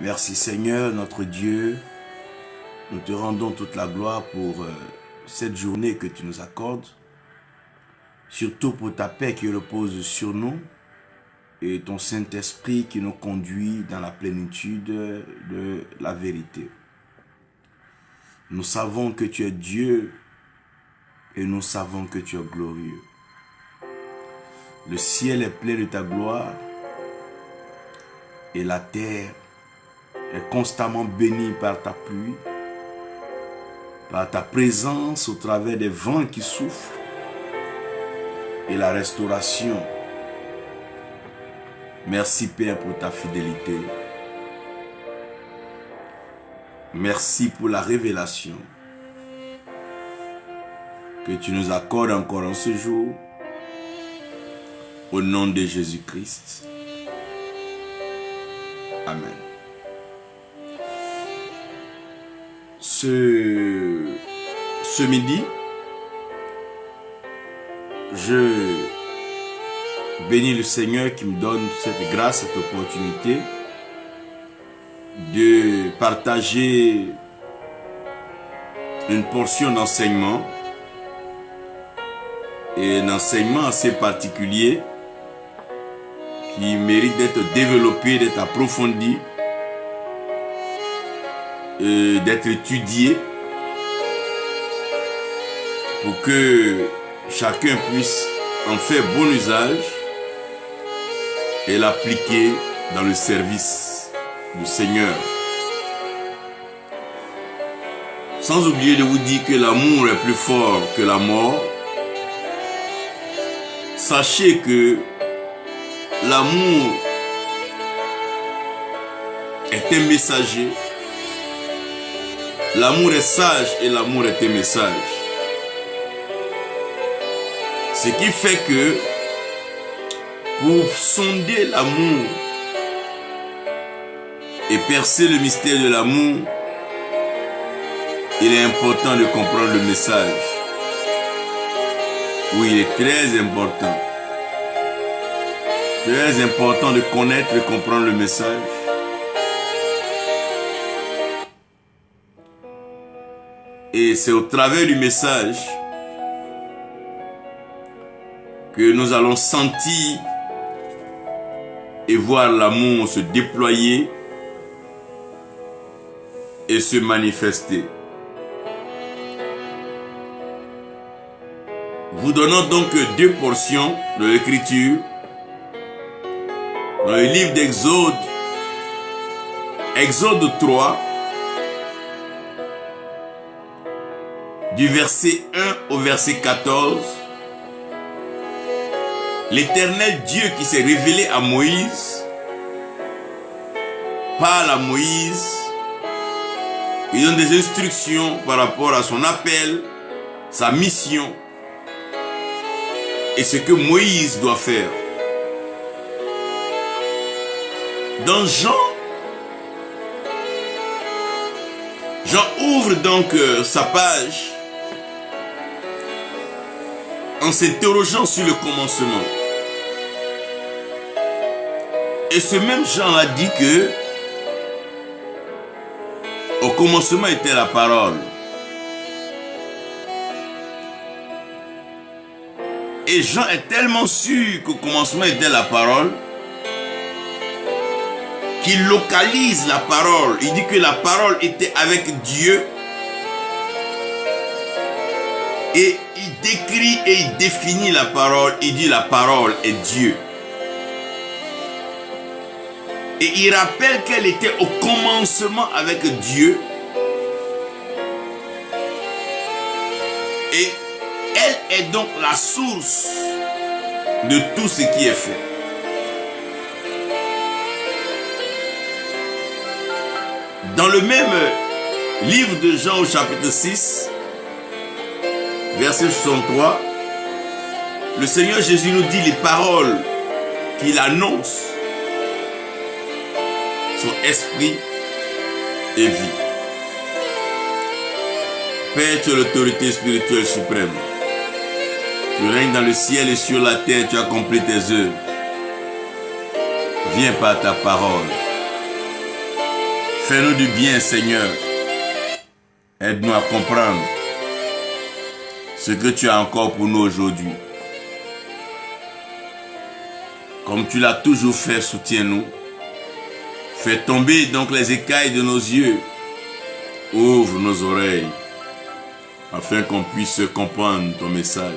Merci Seigneur, notre Dieu. Nous te rendons toute la gloire pour cette journée que tu nous accordes. Surtout pour ta paix qui repose sur nous et ton Saint-Esprit qui nous conduit dans la plénitude de la vérité. Nous savons que tu es Dieu et nous savons que tu es glorieux. Le ciel est plein de ta gloire et la terre est constamment bénie par ta pluie, par ta présence au travers des vents qui soufflent et la restauration. Merci Père pour ta fidélité. Merci pour la révélation que tu nous accordes encore en ce jour. Au nom de Jésus-Christ. Amen. Ce midi, je bénis le Seigneur qui me donne cette grâce, cette opportunité de partager une portion d'enseignement et un enseignement assez particulier qui mérite d'être développé, d'être approfondi, d'être étudié pour que chacun puisse en faire bon usage et l'appliquer dans le service du Seigneur. Sans oublier de vous dire que l'amour est plus fort que la mort. Sachez que l'amour est un messager. L'amour est sage et l'amour est un message. Ce qui fait que pour sonder l'amour et percer le mystère de l'amour, il est important de comprendre le message. Oui, il est très important. Très important de connaître et comprendre le message. Et c'est au travers du message que nous allons sentir et voir l'amour se déployer et se manifester. Vous donnons donc deux portions de l'écriture dans le livre d'Exode, Exode 3, du verset 1 au verset 14. L'Éternel Dieu qui s'est révélé à Moïse, parle à Moïse, il donne des instructions par rapport à son appel, sa mission et ce que Moïse doit faire. Dans Jean ouvre donc sa page en s'interrogeant sur le commencement. Et ce même Jean a dit que au commencement était la parole. Et Jean est tellement sûr qu'au commencement était la parole qu'il localise la parole. Il dit que la parole était avec Dieu. Et il décrit et il définit la parole. Il dit la parole est Dieu. Et il rappelle qu'elle était au commencement avec Dieu. Et elle est donc la source de tout ce qui est fait. Dans le même livre de Jean au chapitre 6, verset 63, le Seigneur Jésus nous dit les paroles qu'il annonce sont esprit et vie. Père, tu es l'autorité spirituelle suprême. Tu règnes dans le ciel et sur la terre, tu accomplis tes œuvres. Viens par ta parole Fais-nous du bien, Seigneur. Aide-nous à comprendre ce que tu as encore pour nous aujourd'hui. Comme tu l'as toujours fait, soutiens-nous. Fais tomber donc les écailles de nos yeux. Ouvre nos oreilles afin qu'on puisse comprendre ton message.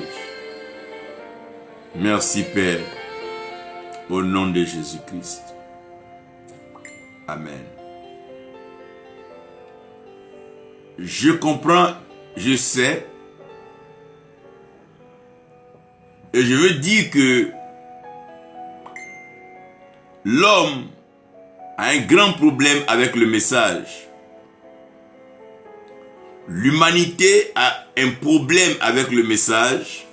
Merci, Père, au nom de Jésus-Christ. Amen. Je comprends, je sais, et je veux dire que l'homme a un grand problème avec le message. L'humanité a un problème avec le message.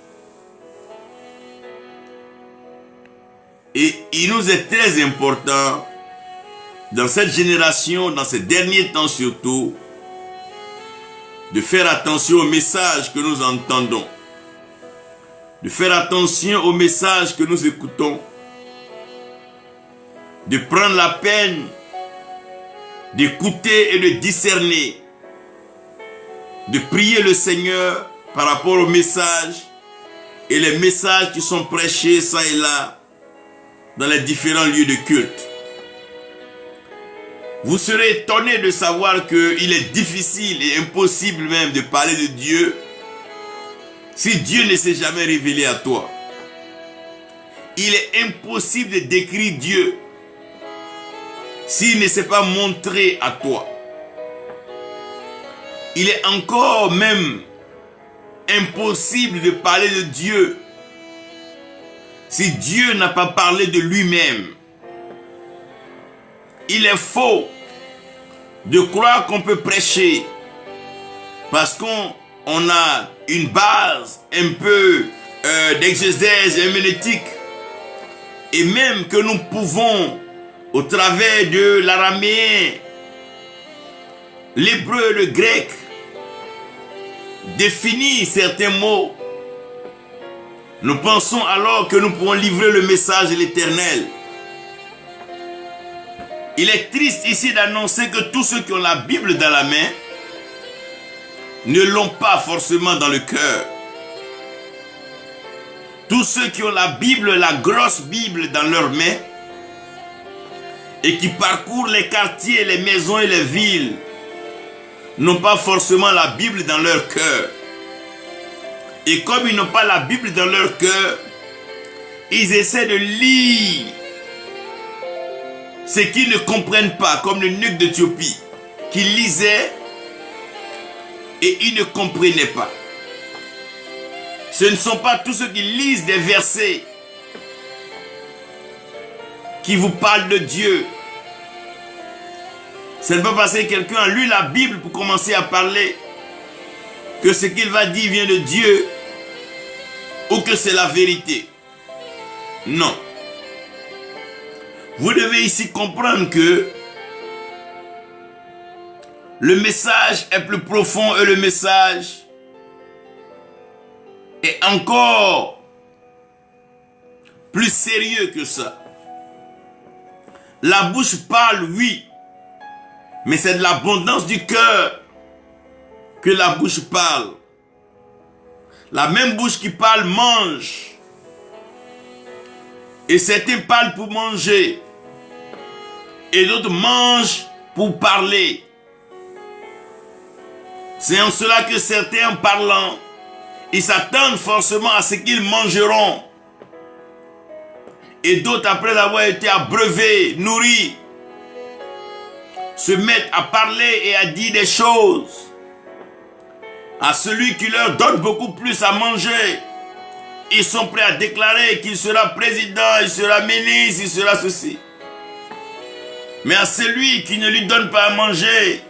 Et il nous est très important, dans cette génération, dans ces derniers temps surtout, de faire attention au message que nous entendons, de faire attention au message que nous écoutons, de prendre la peine d'écouter et de discerner, de prier le Seigneur par rapport au message et les messages qui sont prêchés ça et là dans les différents lieux de culte. Vous serez étonné de savoir qu'il est difficile et impossible même de parler de Dieu si Dieu ne s'est jamais révélé à toi. Il est impossible de décrire Dieu s'il ne s'est pas montré à toi. Il est encore même impossible de parler de Dieu si Dieu n'a pas parlé de lui-même. Il est faux de croire qu'on peut prêcher parce qu'on a une base un peu d'exégèse herméneutique et même que nous pouvons au travers de l'araméen, l'hébreu et le grec définir certains mots. Nous pensons alors que nous pouvons livrer le message de l'Éternel. Il est triste ici d'annoncer que tous ceux qui ont la Bible dans la main ne l'ont pas forcément dans le cœur. Tous ceux qui ont la Bible, la grosse Bible dans leurs mains et qui parcourent les quartiers, les maisons et les villes n'ont pas forcément la Bible dans leur cœur. Et comme ils n'ont pas la Bible dans leur cœur, ils essaient de lire ce qu'ils ne comprennent pas, comme l'eunuque d'Éthiopie, qui lisait et il ne comprenait pas. Ce ne sont pas tous ceux qui lisent des versets qui vous parlent de Dieu. Ce n'est pas parce que quelqu'un a lu la Bible pour commencer à parler que ce qu'il va dire vient de Dieu ou que c'est la vérité. Non. Vous devez ici comprendre que le message est plus profond et le message est encore plus sérieux que ça. La bouche parle, oui, mais c'est de l'abondance du cœur que la bouche parle. La même bouche qui parle mange. Et certains parlent pour manger. Et d'autres mangent pour parler. C'est en cela que certains, en parlant, ils s'attendent forcément à ce qu'ils mangeront. Et d'autres, après avoir été abreuvés, nourris, se mettent à parler et à dire des choses à celui qui leur donne beaucoup plus à manger. Ils sont prêts à déclarer qu'il sera président, il sera ministre, il sera ceci. Mais à celui qui ne lui donne pas à manger,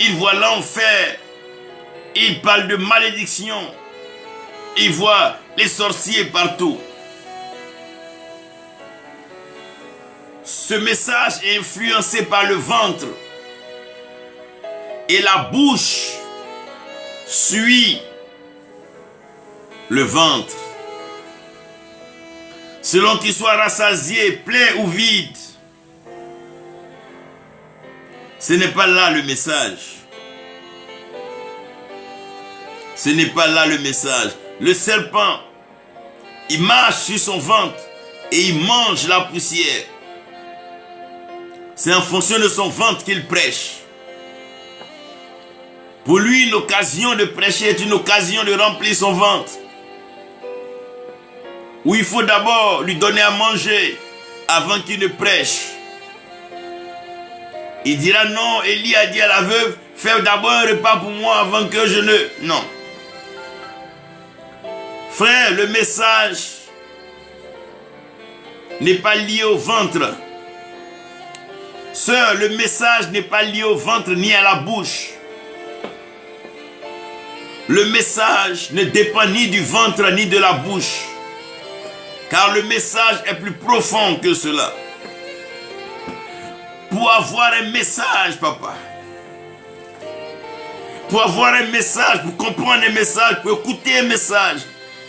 il voit l'enfer. Il parle de malédiction. Il voit les sorciers partout. Ce message est influencé par le ventre. Et la bouche suit le ventre. Selon qu'il soit rassasié, plein ou vide. Ce n'est pas là le message. Ce n'est pas là le message. Le serpent, il marche sur son ventre et il mange la poussière. C'est en fonction de son ventre qu'il prêche. Pour lui, une occasion de prêcher est une occasion de remplir son ventre. Où il faut d'abord lui donner à manger avant qu'il ne prêche. Il dira non, Élie a dit à la veuve, fais d'abord un repas pour moi avant que je ne... Non. Frère, le message n'est pas lié au ventre. Sœur, le message n'est pas lié au ventre ni à la bouche. Le message ne dépend ni du ventre ni de la bouche. Car le message est plus profond que cela. Pour avoir un message, papa. Pour avoir un message, pour comprendre un message, pour écouter un message,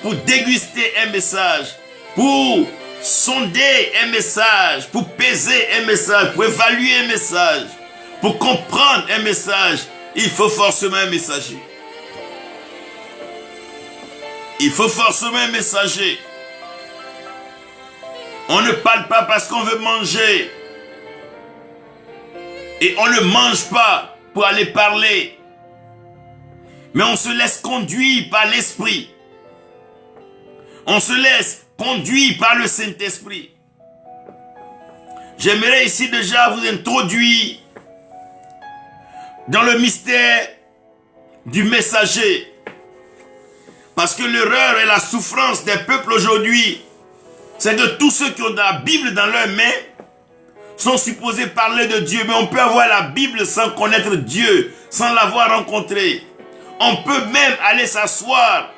pour déguster un message, pour sonder un message, pour peser un message, pour évaluer un message, pour comprendre un message, il faut forcément un messager. Il faut forcément un messager. On ne parle pas parce qu'on veut manger. Et on ne mange pas pour aller parler. Mais on se laisse conduire par l'Esprit. On se laisse conduire par le Saint-Esprit. J'aimerais ici déjà vous introduire dans le mystère du messager. Parce que l'erreur et la souffrance des peuples aujourd'hui, c'est que tous ceux qui ont la Bible dans leurs mains sont supposés parler de Dieu. Mais on peut avoir la Bible sans connaître Dieu, sans l'avoir rencontré. On peut même aller s'asseoir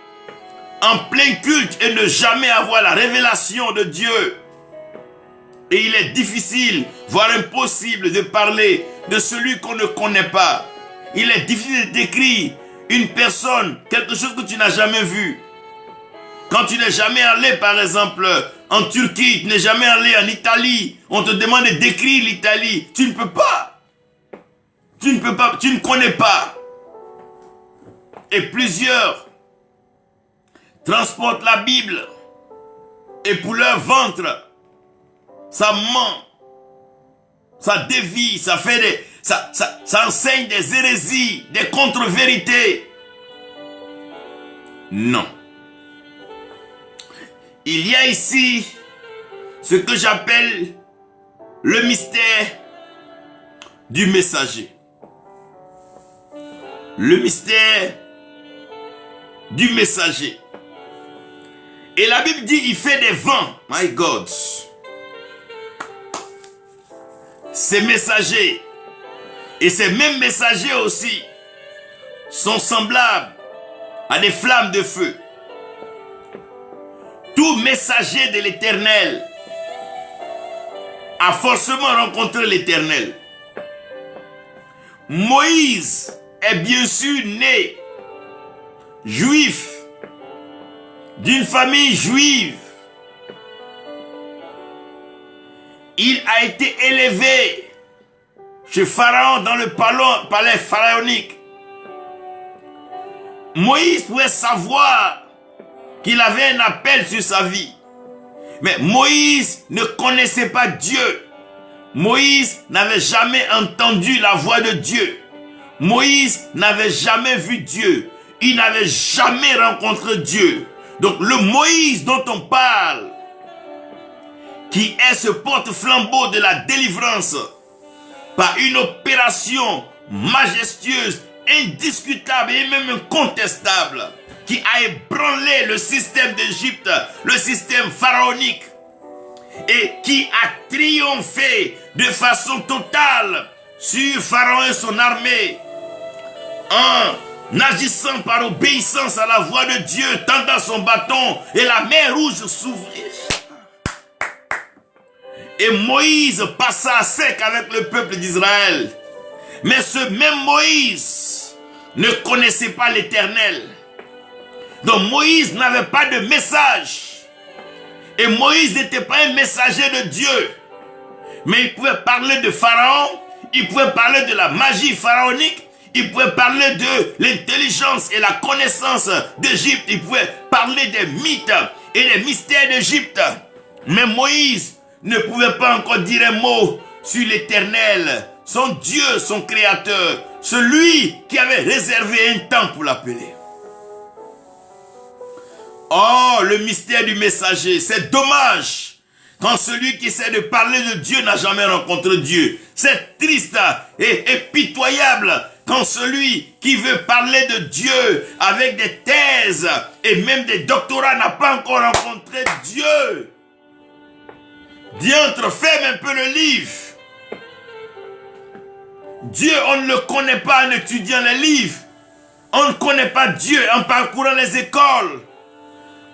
en plein culte et ne jamais avoir la révélation de Dieu. Et il est difficile, voire impossible de parler de celui qu'on ne connaît pas. Il est difficile de décrire une personne, quelque chose que tu n'as jamais vu. Quand tu n'es jamais allé, par exemple, en Turquie, tu n'es jamais allé en Italie, on te demande de décrire l'Italie. Tu ne peux pas. Tu ne peux pas, tu ne connais pas. Et plusieurs transportent la Bible. Et pour leur ventre, ça ment. Ça dévie, ça fait des... Ça enseigne des hérésies, des contre-vérités. Non. Il y a ici ce que j'appelle le mystère du messager. Le mystère du messager. Et la Bible dit, il fait des vents. My God. Ces messagers, et ces mêmes messagers aussi, sont semblables à des flammes de feu. Tout messager de l'Éternel a forcément rencontré l'Éternel. Moïse est bien sûr né juif, d'une famille juive. Il a été élevé chez Pharaon dans le palais pharaonique. Moïse pouvait savoir qu'il avait un appel sur sa vie. Mais Moïse ne connaissait pas Dieu. Moïse n'avait jamais entendu la voix de Dieu. Moïse n'avait jamais vu Dieu. Il n'avait jamais rencontré Dieu. Donc le Moïse dont on parle, qui est ce porte-flambeau de la délivrance, par une opération majestueuse, indiscutable et même incontestable, qui a ébranlé le système d'Égypte, le système pharaonique, et qui a triomphé de façon totale sur Pharaon et son armée, en agissant par obéissance à la voix de Dieu, tendant son bâton, et la mer rouge s'ouvrit. Et Moïse passa à sec avec le peuple d'Israël. Mais ce même Moïse ne connaissait pas l'Éternel. Donc Moïse n'avait pas de message. Et Moïse n'était pas un messager de Dieu. Mais il pouvait parler de Pharaon, il pouvait parler de la magie pharaonique, il pouvait parler de l'intelligence et la connaissance d'Égypte, il pouvait parler des mythes et des mystères d'Égypte. Mais Moïse ne pouvait pas encore dire un mot sur l'Éternel, son Dieu, son Créateur, celui qui avait réservé un temps pour l'appeler. Oh, le mystère du messager, c'est dommage quand celui qui essaie de parler de Dieu n'a jamais rencontré Dieu. C'est triste et pitoyable quand celui qui veut parler de Dieu avec des thèses et même des doctorats n'a pas encore rencontré Dieu. Diantre, ferme un peu le livre. Dieu, on ne le connaît pas en étudiant les livres. On ne connaît pas Dieu en parcourant les écoles.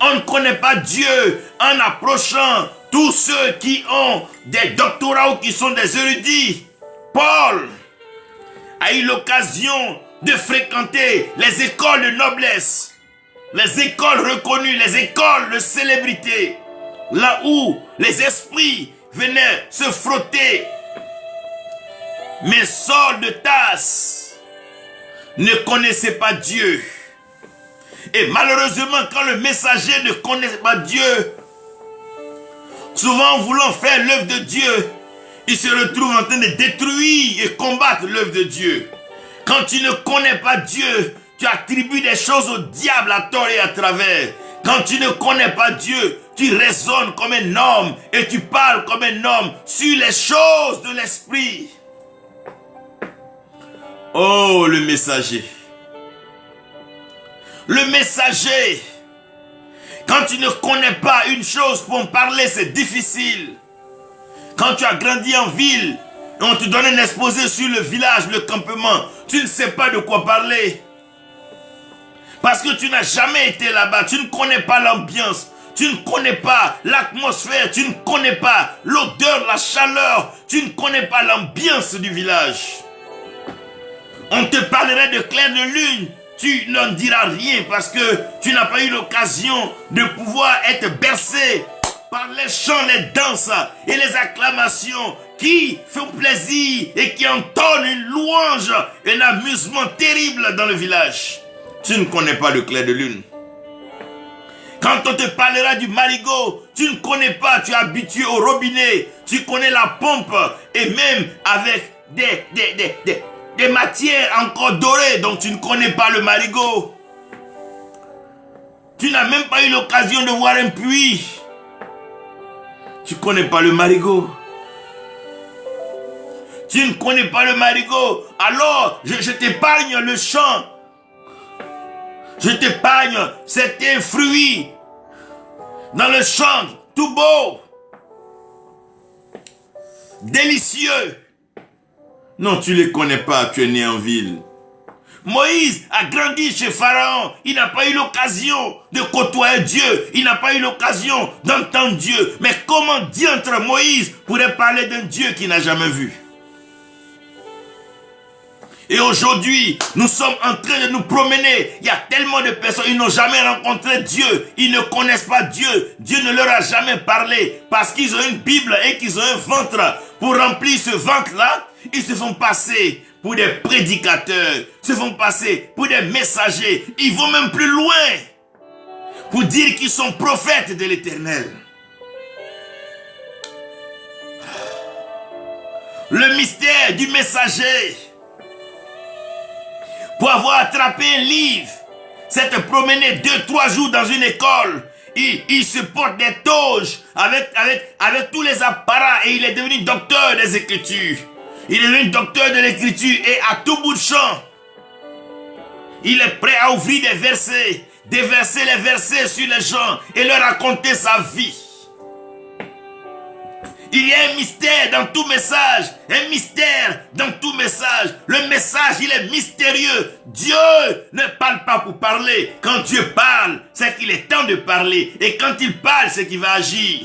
On ne connaît pas Dieu en approchant tous ceux qui ont des doctorats ou qui sont des érudits. Paul a eu l'occasion de fréquenter les écoles de noblesse, les écoles reconnues, les écoles de célébrité, là où les esprits venaient se frotter. Mais Saul de Tarse ne connaissait pas Dieu. Et malheureusement, quand le messager ne connaît pas Dieu, souvent voulant faire l'œuvre de Dieu, il se retrouve en train de détruire et combattre l'œuvre de Dieu. Quand tu ne connais pas Dieu, tu attribues des choses au diable à tort et à travers. Quand tu ne connais pas Dieu, tu raisonnes comme un homme et tu parles comme un homme sur les choses de l'esprit. Oh, le messager. Le messager. Quand tu ne connais pas une chose pour en parler, c'est difficile. Quand tu as grandi en ville, et on te donne un exposé sur le village, le campement, tu ne sais pas de quoi parler. Parce que tu n'as jamais été là-bas, tu ne connais pas l'ambiance, tu ne connais pas l'atmosphère, tu ne connais pas l'odeur, la chaleur, tu ne connais pas l'ambiance du village. On te parlerait de clair de lune, tu n'en diras rien parce que tu n'as pas eu l'occasion de pouvoir être bercé par les chants, les danses et les acclamations qui font plaisir et qui entonnent une louange et un amusement terrible dans le village. Tu ne connais pas le clair de lune. Quand on te parlera du marigot, tu ne connais pas, tu es habitué au robinet, tu connais la pompe et même avec des matières encore dorées, donc tu ne connais pas le marigot. Tu n'as même pas eu l'occasion de voir un puits. Tu ne connais pas le marigot. Tu ne connais pas le marigot. Alors, je t'épargne le champ. Je t'épargne certains fruits dans le champ, tout beau, délicieux. Non, tu ne les connais pas, tu es né en ville. Moïse a grandi chez Pharaon. Il n'a pas eu l'occasion de côtoyer Dieu. Il n'a pas eu l'occasion d'entendre Dieu. Mais comment diantre Moïse pourrait parler d'un Dieu qu'il n'a jamais vu? Et aujourd'hui, nous sommes en train de nous promener. Il y a tellement de personnes, ils n'ont jamais rencontré Dieu. Ils ne connaissent pas Dieu. Dieu ne leur a jamais parlé. Parce qu'ils ont une Bible et qu'ils ont un ventre. Pour remplir ce ventre-là, ils se font passer pour des prédicateurs. Se font passer pour des messagers. Ils vont même plus loin. Pour dire qu'ils sont prophètes de l'Éternel. Le mystère du messager. Pour avoir attrapé un livre, s'être promené 2-3 jours dans une école, il se porte des toges avec tous les apparats et il est devenu docteur des Écritures. Il est devenu docteur de l'Écriture et à tout bout de champ, il est prêt à ouvrir des versets, déverser les versets sur les gens et leur raconter sa vie. Il y a un mystère dans tout message. Un mystère dans tout message. Le message, il est mystérieux. Dieu ne parle pas pour parler. Quand Dieu parle, c'est qu'il est temps de parler. Et quand il parle, c'est qu'il va agir.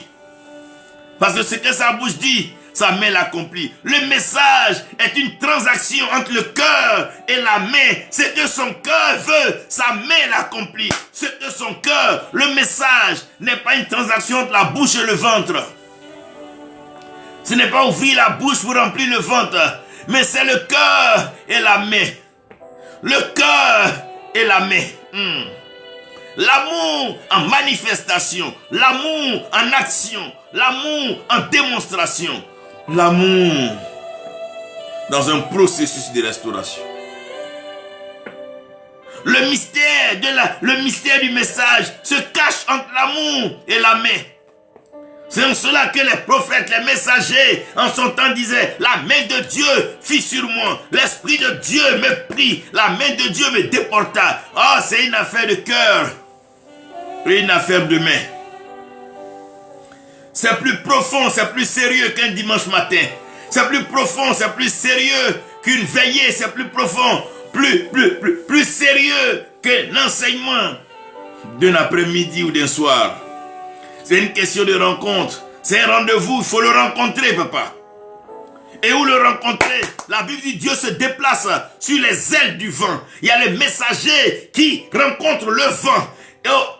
Parce que ce que sa bouche dit, sa main l'accomplit. Le message est une transaction entre le cœur et la main. Ce que son cœur veut, sa main l'accomplit. Ce que son cœur, le message, n'est pas une transaction entre la bouche et le ventre. Ce n'est pas ouvrir la bouche pour remplir le ventre, mais c'est le cœur et la main. Le cœur et la main. L'amour en manifestation, l'amour en action, l'amour en démonstration, l'amour dans un processus de restauration. Le mystère du message se cache entre l'amour et la main. C'est en cela que les prophètes, les messagers, en son temps disaient, la main de Dieu fit sur moi, l'Esprit de Dieu me prit, la main de Dieu me déporta. Oh, c'est une affaire de cœur, une affaire de main. C'est plus profond, c'est plus sérieux qu'un dimanche matin. C'est plus profond, c'est plus sérieux qu'une veillée, c'est plus profond, plus sérieux que l'enseignement d'un après-midi ou d'un soir. C'est une question de rencontre. C'est un rendez-vous, il faut le rencontrer, papa. Et où le rencontrer? La Bible dit Dieu se déplace sur les ailes du vent. Il y a les messagers qui rencontrent le vent.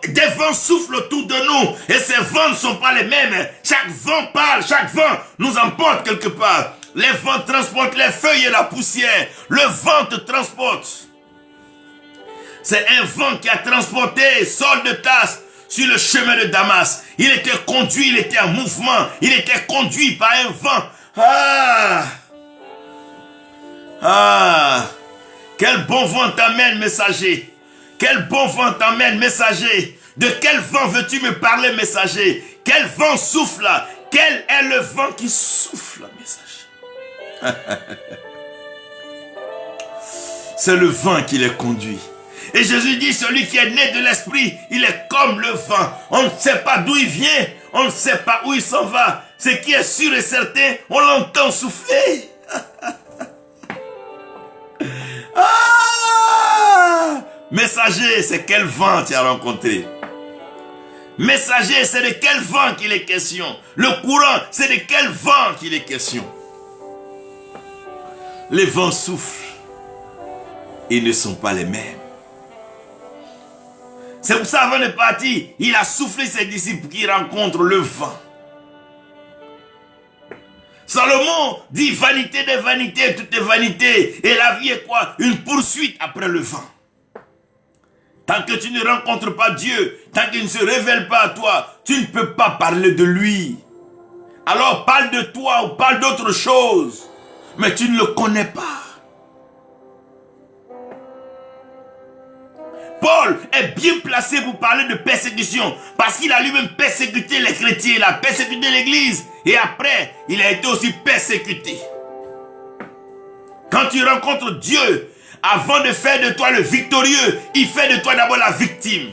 Et des vents soufflent autour de nous. Et ces vents ne sont pas les mêmes. Chaque vent parle, chaque vent nous emporte quelque part. Les vents transportent les feuilles et la poussière. Le vent te transporte. C'est un vent qui a transporté Saul de Tarse sur le chemin de Damas. Il était conduit, il était en mouvement. Il était conduit par un vent. Quel bon vent t'amène, messager. Quel bon vent t'amène, messager. De quel vent veux-tu me parler, messager? Quel vent souffle là? Quel est le vent qui souffle, messager? C'est le vent qui les conduit. Et Jésus dit, celui qui est né de l'esprit, il est comme le vent. On ne sait pas d'où il vient, on ne sait pas où il s'en va. Ce qui est sûr et certain, on l'entend souffler. Messager, c'est quel vent tu as rencontré? Messager, c'est de quel vent qu'il est question? Le courant, c'est de quel vent qu'il est question? Les vents soufflent. Ils ne sont pas les mêmes. C'est pour ça, avant de partir, il a soufflé ses disciples qui rencontrent le vent. Salomon dit vanité des vanités, tout est vanité. Et la vie est quoi? Une poursuite après le vent. Tant que tu ne rencontres pas Dieu, tant qu'il ne se révèle pas à toi, tu ne peux pas parler de lui. Alors parle de toi ou parle d'autre chose, mais tu ne le connais pas. Paul est bien placé pour parler de persécution parce qu'il a lui-même persécuté les chrétiens, il a persécuté l'église et après, il a été aussi persécuté. Quand tu rencontres Dieu, avant de faire de toi le victorieux, il fait de toi d'abord la victime.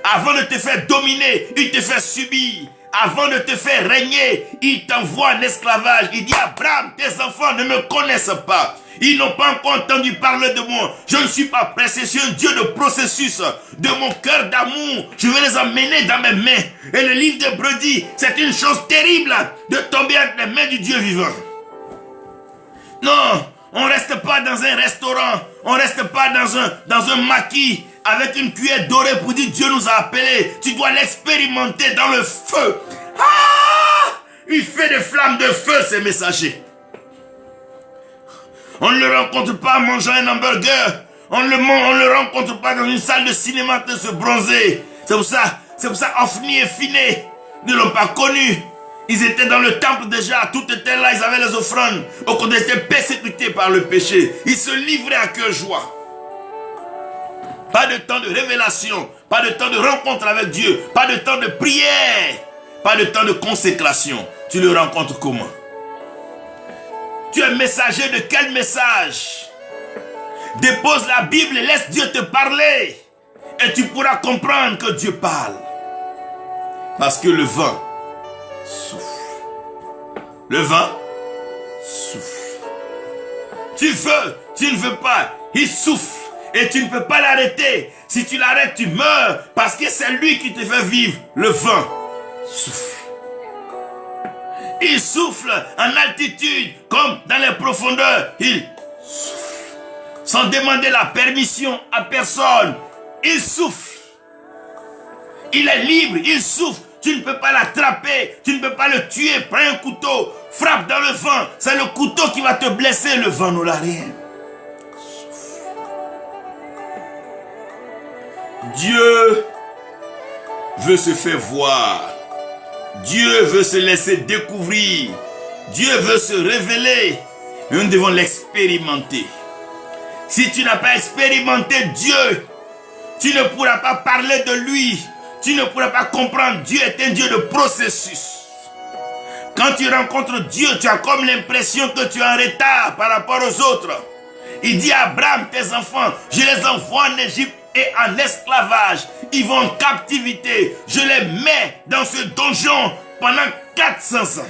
Avant de te faire dominer, il te fait subir. Avant de te faire régner, il t'envoie en esclavage. Il dit, Abraham, tes enfants ne me connaissent pas. Ils n'ont pas encore entendu parler de moi. Je ne suis pas pressé, je suis un Dieu de processus. De mon cœur d'amour, je vais les emmener dans mes mains. Et le livre d'Hébreux dit, c'est une chose terrible de tomber entre les mains du Dieu vivant. Non, on ne reste pas dans un restaurant. On ne reste pas dans un maquis avec une cuillère dorée pour dire Dieu nous a appelés. Tu dois l'expérimenter dans le feu. Il fait des flammes de feu, ces messagers. On ne le rencontre pas en mangeant un hamburger. On ne le rencontre pas dans une salle de cinéma de se bronzer. C'est pour ça, Ophni et Phiné ne l'ont pas connu. Ils étaient dans le temple déjà, tout était là, ils avaient les offrandes. Au contraire, ils étaient persécutés par le péché. Ils se livraient à cœur joie. Pas de temps de révélation, pas de temps de rencontre avec Dieu, pas de temps de prière, pas de temps de consécration. Tu le rencontres comment? Tu es messager de quel message? Dépose la Bible et laisse Dieu te parler. Et tu pourras comprendre que Dieu parle. Parce que le vent souffle. Le vent souffle. Tu veux, tu ne veux pas, il souffle. Et tu ne peux pas l'arrêter. Si tu l'arrêtes, tu meurs. Parce que c'est lui qui te fait vivre. Le vent souffle. Il souffle en altitude comme dans les profondeurs. Il souffle. Sans demander la permission à personne. Il souffle. Il est libre, il souffle. Tu ne peux pas l'attraper. Tu ne peux pas le tuer. Prends un couteau. Frappe dans le vent. C'est le couteau qui va te blesser. Le vent n'aura rien. Dieu veut se faire voir. Dieu veut se laisser découvrir. Dieu veut se révéler. Mais nous devons l'expérimenter. Si tu n'as pas expérimenté Dieu, tu ne pourras pas parler de lui. Tu ne pourras pas comprendre. Dieu est un Dieu de processus. Quand tu rencontres Dieu, tu as comme l'impression que tu es en retard par rapport aux autres. Il dit à Abraham, tes enfants, je les envoie en Égypte et en esclavage. Ils vont en captivité. Je les mets dans ce donjon pendant 400 ans.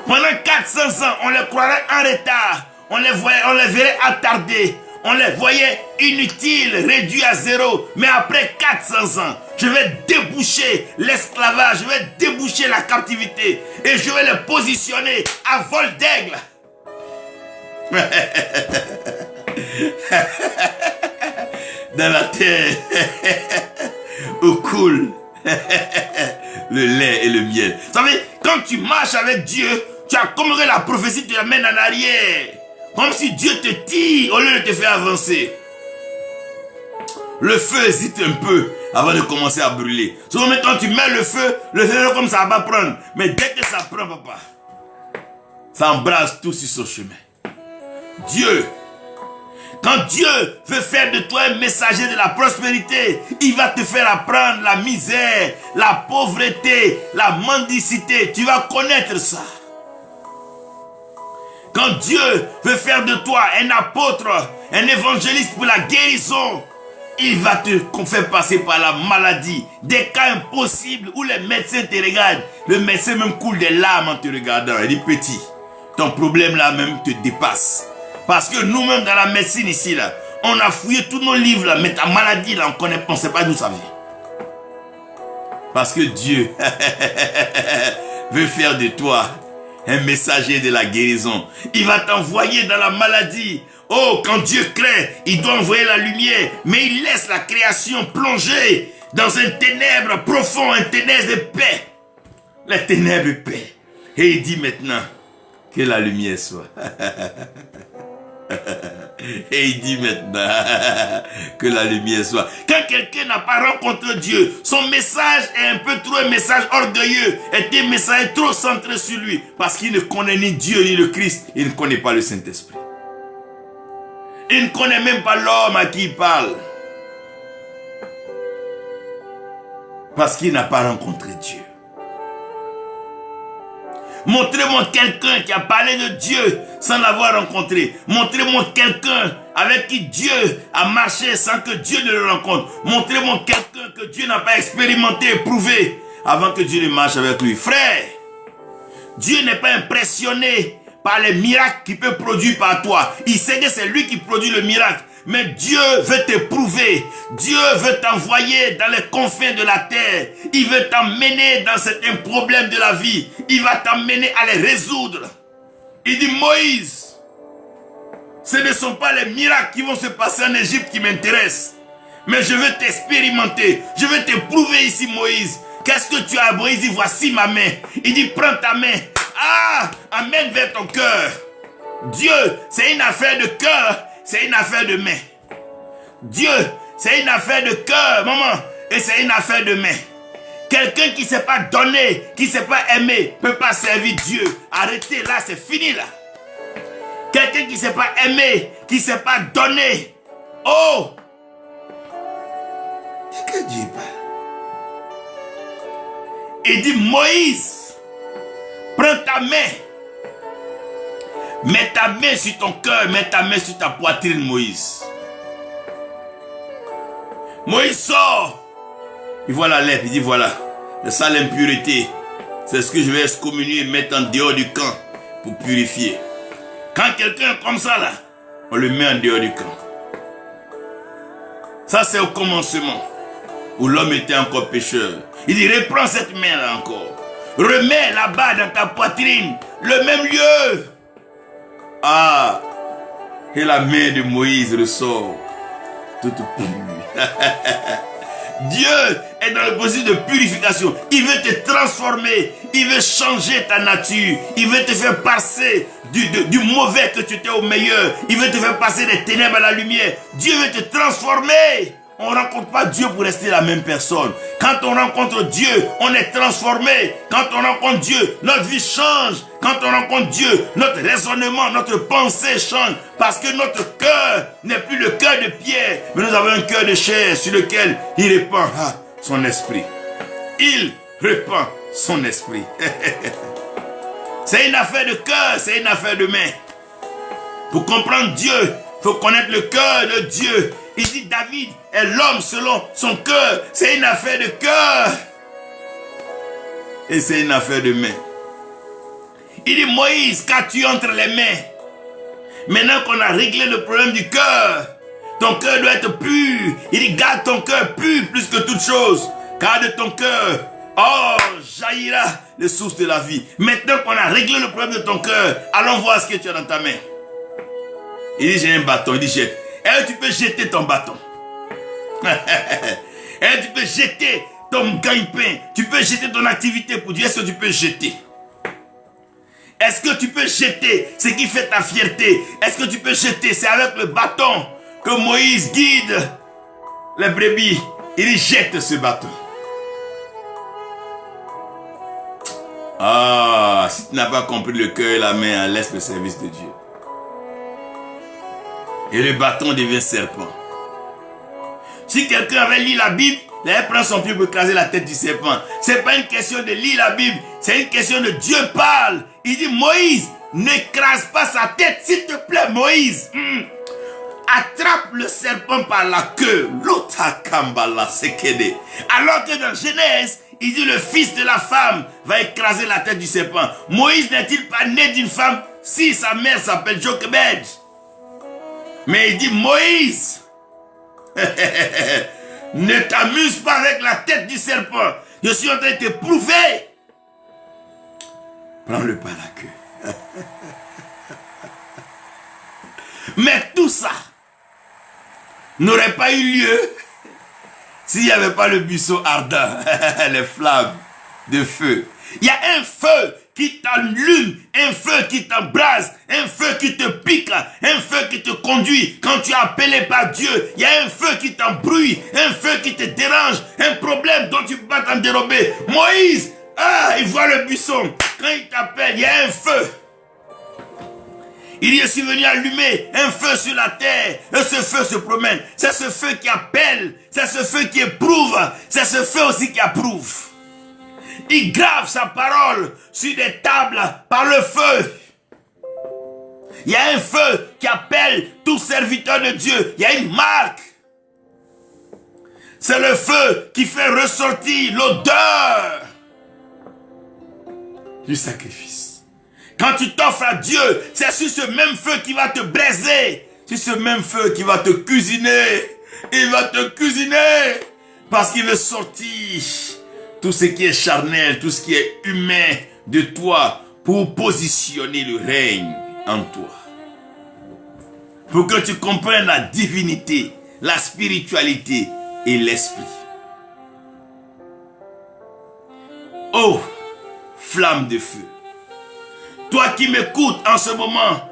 Pendant 400 ans, on les croirait en retard. On les verrait attardés. On les voyait inutiles, réduits à zéro. Mais après 400 ans, je vais déboucher l'esclavage. Je vais déboucher la captivité. Et je vais les positionner à vol d'aigle. Dans la terre où coule le lait et le miel. Vous savez, quand tu marches avec Dieu, tu as comme que la prophétie te l'amène en arrière. Comme si Dieu te tire au lieu de te faire avancer. Le feu hésite un peu avant de commencer à brûler. Souvent, quand tu mets le feu comme ça va prendre. Mais dès que ça prend, papa, ça embrase tout sur son chemin. Dieu, quand Dieu veut faire de toi un messager de la prospérité, il va te faire apprendre la misère, la pauvreté, la mendicité. Tu vas connaître ça. Quand Dieu veut faire de toi un apôtre, un évangéliste pour la guérison, il va te faire passer par la maladie, des cas impossibles où les médecins te regardent. Le médecin même coule des larmes en te regardant. Il dit, petit, ton problème là même te dépasse. Parce que nous-mêmes dans la médecine ici, là, on a fouillé tous nos livres là, mais ta maladie là, on ne sait pas d'où ça vient. Parce que Dieu veut faire de toi un messager de la guérison. Il va t'envoyer dans la maladie. Oh, quand Dieu crée, il doit envoyer la lumière. Mais il laisse la création plonger dans un ténèbre profond, un ténèbre de paix. Les ténèbres de paix. Et il dit maintenant que la lumière soit. Et il dit maintenant que la lumière soit. Quand quelqu'un n'a pas rencontré Dieu, son message est un peu trop un message orgueilleux, est un message trop centré sur lui, parce qu'il ne connaît ni Dieu ni le Christ. Il ne connaît pas le Saint-Esprit. Il ne connaît même pas l'homme à qui il parle, parce qu'il n'a pas rencontré Dieu. Montrez-moi quelqu'un qui a parlé de Dieu sans l'avoir rencontré. Montrez-moi quelqu'un avec qui Dieu a marché sans que Dieu ne le rencontre. Montrez-moi quelqu'un que Dieu n'a pas expérimenté, éprouvé avant que Dieu ne marche avec lui. Frère, Dieu n'est pas impressionné par les miracles qu'il peut produire par toi. Il sait que c'est lui qui produit le miracle. Mais Dieu veut t'éprouver. Dieu veut t'envoyer dans les confins de la terre. Il veut t'emmener dans certains problèmes de la vie. Il va t'emmener à les résoudre. Il dit, Moïse, ce ne sont pas les miracles qui vont se passer en Égypte qui m'intéressent. Mais je veux t'expérimenter. Je veux t'éprouver ici, Moïse. Qu'est-ce que tu as? Moïse dit, voici ma main. Il dit, prends ta main. Ah, amène vers ton cœur. Dieu, c'est une affaire de cœur. C'est une affaire de main. Dieu, c'est une affaire de cœur, maman. Et c'est une affaire de main. Quelqu'un qui ne s'est pas donné, qui ne s'est pas aimé, ne peut pas servir Dieu. Arrêtez là, c'est fini là. Quelqu'un qui ne s'est pas aimé, qui ne s'est pas donné. Oh! Qu'est-ce que Dieu parle? Il dit, Moïse, prends ta main. Mets ta main sur ton cœur, mets ta main sur ta poitrine, Moïse. Moïse sort. Il voit la lèpre, il dit voilà, c'est ça l'impureté. C'est ce que je vais excommunier et mettre en dehors du camp pour purifier. Quand quelqu'un est comme ça là, on le met en dehors du camp. Ça c'est au commencement, où l'homme était encore pécheur. Il dit reprends cette main là encore. Remets là-bas dans ta poitrine, le même lieu. Ah, et la main de Moïse ressort toute pure. Dieu est dans le processus de purification. Il veut te transformer. Il veut changer ta nature. Il veut te faire passer du mauvais que tu étais au meilleur. Il veut te faire passer des ténèbres à la lumière. Dieu veut te transformer. On ne rencontre pas Dieu pour rester la même personne. Quand on rencontre Dieu, on est transformé. Quand on rencontre Dieu, notre vie change. Quand on rencontre Dieu, notre raisonnement, notre pensée change. Parce que notre cœur n'est plus le cœur de pierre, mais nous avons un cœur de chair sur lequel il répand son esprit. Il répand son esprit. C'est une affaire de cœur, c'est une affaire de main. Pour comprendre Dieu, il faut connaître le cœur de Dieu. Il dit David est l'homme selon son cœur. C'est une affaire de cœur. Et c'est une affaire de main. Il dit Moïse, qu'as-tu entre les mains? Maintenant qu'on a réglé le problème du cœur, ton cœur doit être pur. Il dit garde ton cœur pur plus que toute chose. Car de ton cœur, oh, jaillira les sources de la vie. Maintenant qu'on a réglé le problème de ton cœur, allons voir ce que tu as dans ta main. Il dit j'ai un bâton. Il dit jette. Et tu peux jeter ton bâton. Et tu peux jeter ton gagne-pain. Tu peux jeter ton activité pour Dieu. Est-ce que tu peux jeter? Est-ce que tu peux jeter ce qui fait ta fierté? Est-ce que tu peux jeter? C'est avec le bâton que Moïse guide les brebis. Il jette ce bâton. Ah, si tu n'as pas compris le cœur et la main, laisse le service de Dieu. Et le bâton devient serpent. Si quelqu'un avait lu la Bible, il allait prendre son pied pour écraser la tête du serpent. Ce n'est pas une question de lire la Bible, c'est une question de Dieu parle. Il dit Moïse, n'écrase pas sa tête, s'il te plaît Moïse. Attrape le serpent par la queue. Alors que dans Genèse, il dit le fils de la femme va écraser la tête du serpent. Moïse n'est-il pas né d'une femme si sa mère s'appelle Jochebed? Mais il dit Moïse, ne t'amuse pas avec la tête du serpent. Je suis en train de te prouver. Prends-le par la queue. Mais tout ça n'aurait pas eu lieu s'il n'y avait pas le buisson ardent, les flammes de feu. Il y a un feu qui t'allume, un feu qui t'embrase, un feu qui te pique, un feu qui te conduit. Quand tu es appelé par Dieu, il y a un feu qui t'embrouille, un feu qui te dérange, un problème dont tu ne peux pas t'en dérober. Moïse, il voit le buisson. Quand il t'appelle, il y a un feu. Il dit, je suis venu allumer un feu sur la terre. Et ce feu se promène. C'est ce feu qui appelle. C'est ce feu qui éprouve. C'est ce feu aussi qui approuve. Il grave sa parole sur des tables par le feu. Il y a un feu qui appelle tout serviteur de Dieu. Il y a une marque. C'est le feu qui fait ressortir l'odeur du sacrifice. Quand tu t'offres à Dieu, c'est sur ce même feu qui va te braiser. C'est ce même feu qui va te cuisiner. Il va te cuisiner. Parce qu'il veut sortir tout ce qui est charnel, tout ce qui est humain de toi pour positionner le règne en toi. Pour que tu comprennes la divinité, la spiritualité et l'esprit. Oh, flamme de feu. Toi qui m'écoutes en ce moment,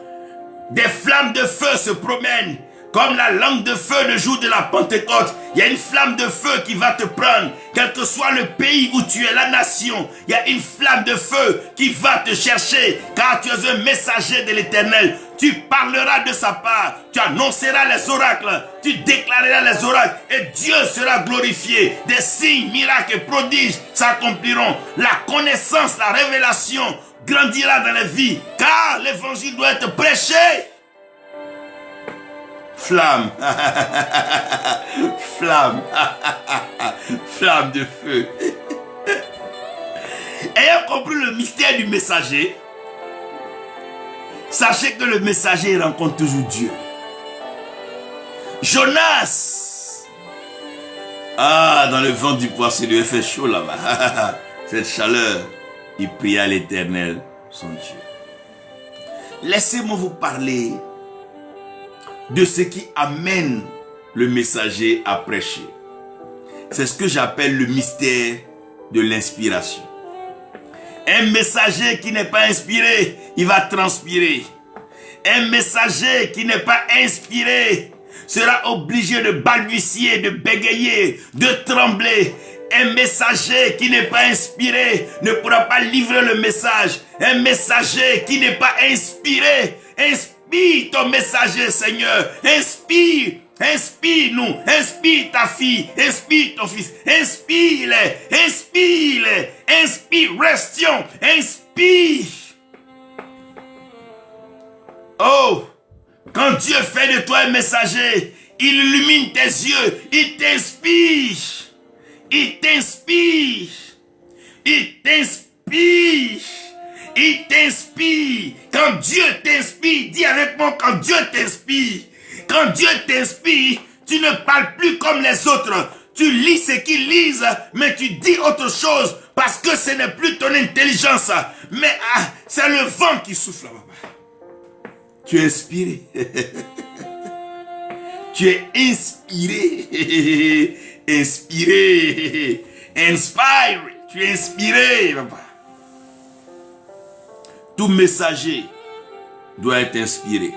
des flammes de feu se promènent comme la langue de feu le jour de la Pentecôte. Il y a une flamme de feu qui va te prendre, quel que soit le pays où tu es, la nation. Il y a une flamme de feu qui va te chercher, car tu es un messager de l'Éternel. Tu parleras de sa part, tu annonceras les oracles, tu déclareras les oracles, et Dieu sera glorifié. Des signes, miracles et prodiges s'accompliront. La connaissance, la révélation grandira dans les vies, car l'évangile doit être prêché. Flamme, flamme, flamme de feu. Ayant compris le mystère du messager, sachez que le messager rencontre toujours Dieu. Jonas, dans le ventre du poisson, il fait chaud là-bas. Cette chaleur, il pria à l'Éternel, son Dieu. Laissez-moi vous parler de ce qui amène le messager à prêcher. C'est ce que j'appelle le mystère de l'inspiration. Un messager qui n'est pas inspiré, il va transpirer. Un messager qui n'est pas inspiré sera obligé de balbutier, de bégayer, de trembler. Un messager qui n'est pas inspiré ne pourra pas livrer le message. Un messager qui n'est pas inspiré, inspire ton messager, Seigneur. Inspire. Inspire-nous, inspire ta fille, inspire ton fils, inspire-les, inspire-les, inspiration, inspire. Oh, quand Dieu fait de toi un messager, il illumine tes yeux, il t'inspire, il t'inspire, il t'inspire, il t'inspire. Quand Dieu t'inspire, dis avec moi, quand Dieu t'inspire. Quand Dieu t'inspire, tu ne parles plus comme les autres. Tu lis ce qu'ils lisent, mais tu dis autre chose parce que ce n'est plus ton intelligence, mais c'est le vent qui souffle là-bas. Tu es inspiré. Tu es inspiré. Inspiré. Inspire. Tu es inspiré, papa. Tout messager doit être inspiré.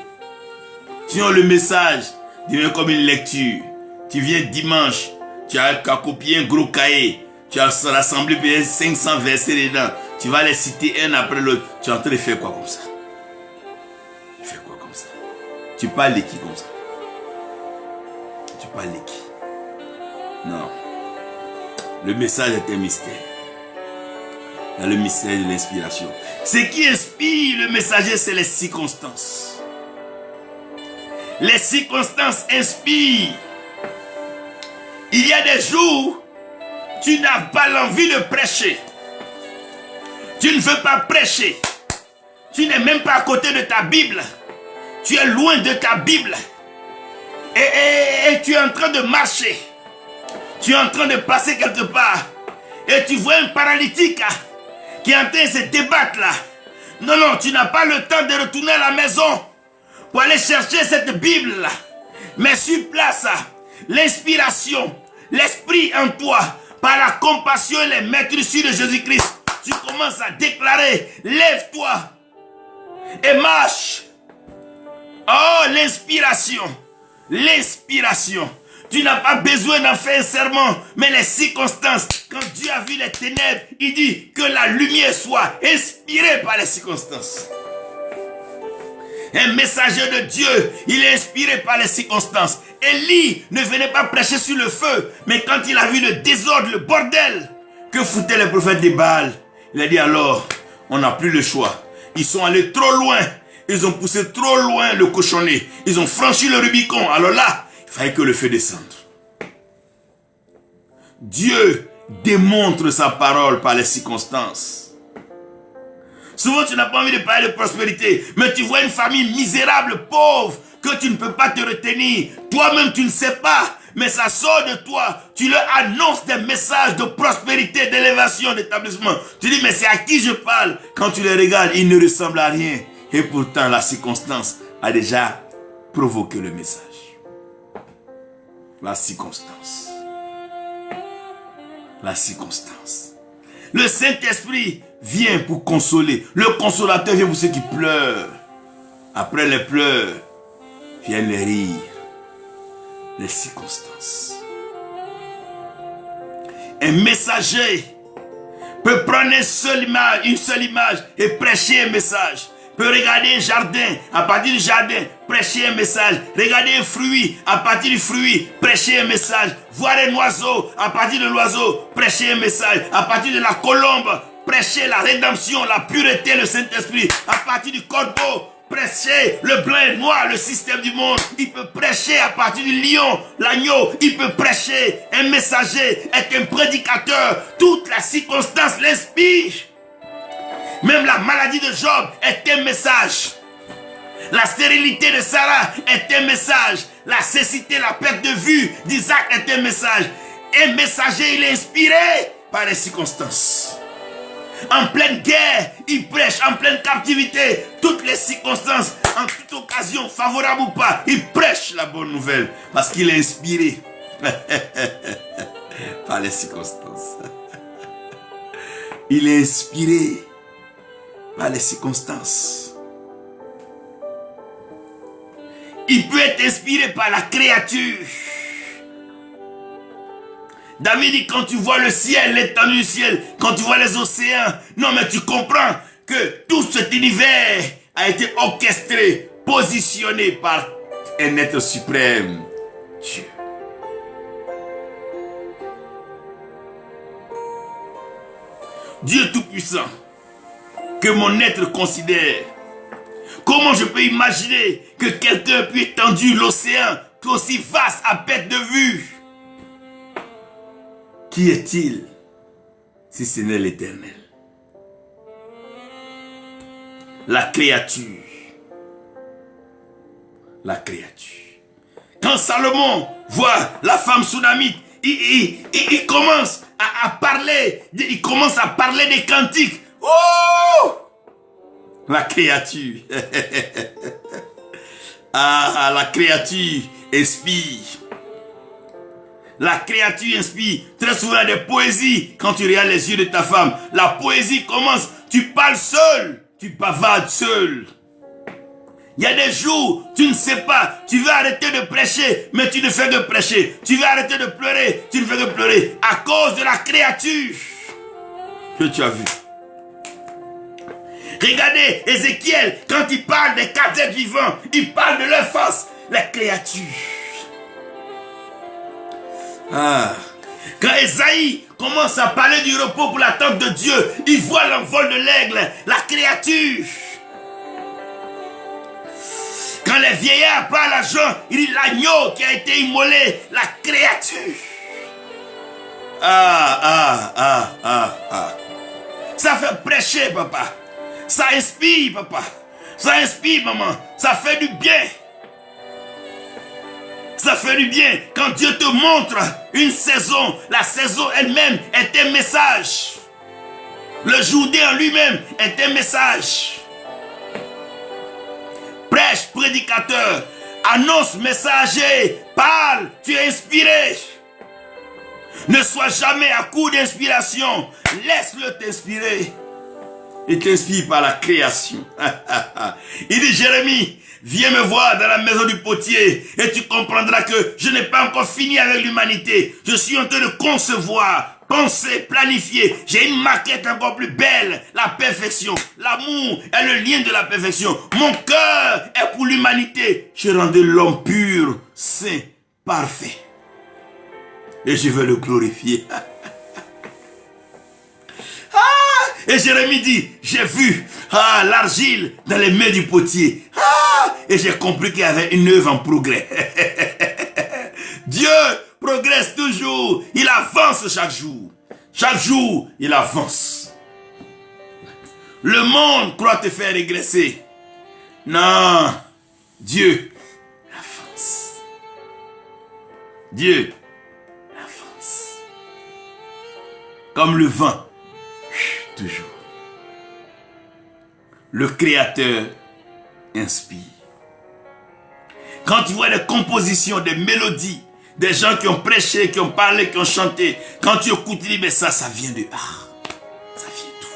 Sinon le message devient comme une lecture. Tu viens dimanche, tu as qu'à copier un gros cahier, tu as rassemblé peut-être 500 versets dedans, tu vas les citer un après l'autre. Tu es en train de faire quoi comme ça? Tu fais quoi comme ça? Tu parles de qui comme ça? Tu parles de qui? Non. Le message est un mystère. Dans le mystère de l'inspiration. Ce qui inspire le messager, c'est les circonstances. Les circonstances inspirent. Il y a des jours, tu n'as pas l'envie de prêcher. Tu ne veux pas prêcher. Tu n'es même pas à côté de ta Bible. Tu es loin de ta Bible. Et tu es en train de marcher. Tu es en train de passer quelque part. Et tu vois un paralytique qui est en train de se débattre là. Non, non, tu n'as pas le temps de retourner à la maison pour aller chercher cette Bible-là. Mais sur place, l'inspiration, l'esprit en toi, par la compassion et les maîtrises de Jésus-Christ, tu commences à déclarer, lève-toi et marche. Oh, l'inspiration, l'inspiration. Tu n'as pas besoin d'en faire un serment, mais les circonstances, quand Dieu a vu les ténèbres, il dit que la lumière soit inspirée par les circonstances. Un messager de Dieu, il est inspiré par les circonstances. Élie ne venait pas prêcher sur le feu, mais quand il a vu le désordre, le bordel que foutaient les prophètes de Baal, il a dit alors, on n'a plus le choix. Ils sont allés trop loin, ils ont poussé trop loin le cochonnet, ils ont franchi le Rubicon. Alors là, il fallait que le feu descende. Dieu démontre sa parole par les circonstances. Souvent, tu n'as pas envie de parler de prospérité, mais tu vois une famille misérable, pauvre, que tu ne peux pas te retenir. Toi-même, tu ne sais pas, mais ça sort de toi. Tu leur annonces des messages de prospérité, d'élévation, d'établissement. Tu dis, mais c'est à qui je parle? Quand tu les regardes, ils ne ressemblent à rien. Et pourtant, la circonstance a déjà provoqué le message. La circonstance. La circonstance. Le Saint-Esprit vient pour consoler. Le consolateur vient pour ceux qui pleurent. Après les pleurs, viennent les rires. Les circonstances. Un messager peut prendre une seule image et prêcher un message. Peut regarder un jardin, à partir du jardin, prêcher un message. Regarder un fruit, à partir du fruit, prêcher un message. Voir un oiseau, à partir de l'oiseau, prêcher un message. À partir de la colombe, prêcher la rédemption, la pureté, le Saint-Esprit. À partir du corbeau, prêcher le blanc et noir, le système du monde. Il peut prêcher à partir du lion, l'agneau. Il peut prêcher. Un messager est un prédicateur. Toute la circonstance l'inspire. Même la maladie de Job est un message. La stérilité de Sarah est un message. La cécité, la perte de vue d'Isaac est un message. Un messager, il est inspiré par les circonstances. En pleine guerre, il prêche. En pleine captivité, toutes les circonstances, en toute occasion, favorable ou pas, il prêche la bonne nouvelle. Parce qu'il est inspiré. par les circonstances. Il est inspiré par les circonstances. Il peut être inspiré par la créature. David dit, quand tu vois le ciel, l'étendue du ciel, quand tu vois les océans, non mais tu comprends que tout cet univers a été orchestré, positionné par un être suprême, Dieu. Dieu Tout-Puissant, que mon être considère. Comment je peux imaginer que quelqu'un puisse étendre l'océan aussi vaste à perte de vue? Qui est-il si ce n'est l'Éternel? La créature. La créature. Quand Salomon voit la femme sounamite, il commence à parler, il commence à parler des cantiques. Oh! La créature. Ah, la créature inspire. La créature inspire très souvent des poésies. Quand tu regardes les yeux de ta femme, la poésie commence. Tu parles seul, tu bavardes seul. Il y a des jours, tu ne sais pas, tu veux arrêter de prêcher, mais tu ne fais que prêcher. Tu veux arrêter de pleurer, tu ne fais que pleurer. À cause de la créature que tu as vue. Regardez Ézéchiel, quand il parle des quatre êtres vivants, il parle de leur face, la créature. Ah. Quand Esaïe commence à parler du repos pour la tente de Dieu, il voit l'envol de l'aigle, la créature. Quand les vieillards parlent à Jean, il dit l'agneau qui a été immolé, la créature. Ça fait prêcher, papa. Ça inspire, papa. Ça inspire, maman. Ça fait du bien. Ça fait du bien quand Dieu te montre une saison. La saison elle-même est un message. Le journée en lui-même est un message. Prêche, prédicateur, annonce, messager, parle, tu es inspiré. Ne sois jamais à court d'inspiration. Laisse-le t'inspirer. Il t'inspire par la création. Il dit, Jérémie, viens me voir dans la maison du potier et tu comprendras que je n'ai pas encore fini avec l'humanité. Je suis en train de concevoir, penser, planifier. J'ai une maquette encore plus belle, la perfection. L'amour est le lien de la perfection. Mon cœur est pour l'humanité. Je rendrai l'homme pur, saint, parfait. Et je vais le glorifier. Et Jérémie dit, j'ai vu l'argile dans les mains du potier. Et j'ai compris qu'il y avait une œuvre en progrès. Dieu progresse toujours. Il avance chaque jour. Chaque jour, il avance. Le monde croit te faire régresser. Non. Dieu avance. Dieu avance. Comme le vent. Toujours. Le Créateur inspire. Quand tu vois des compositions, des mélodies, des gens qui ont prêché, qui ont parlé, qui ont chanté, quand tu écoutes, tu dis, mais ça vient de ça vient d'où?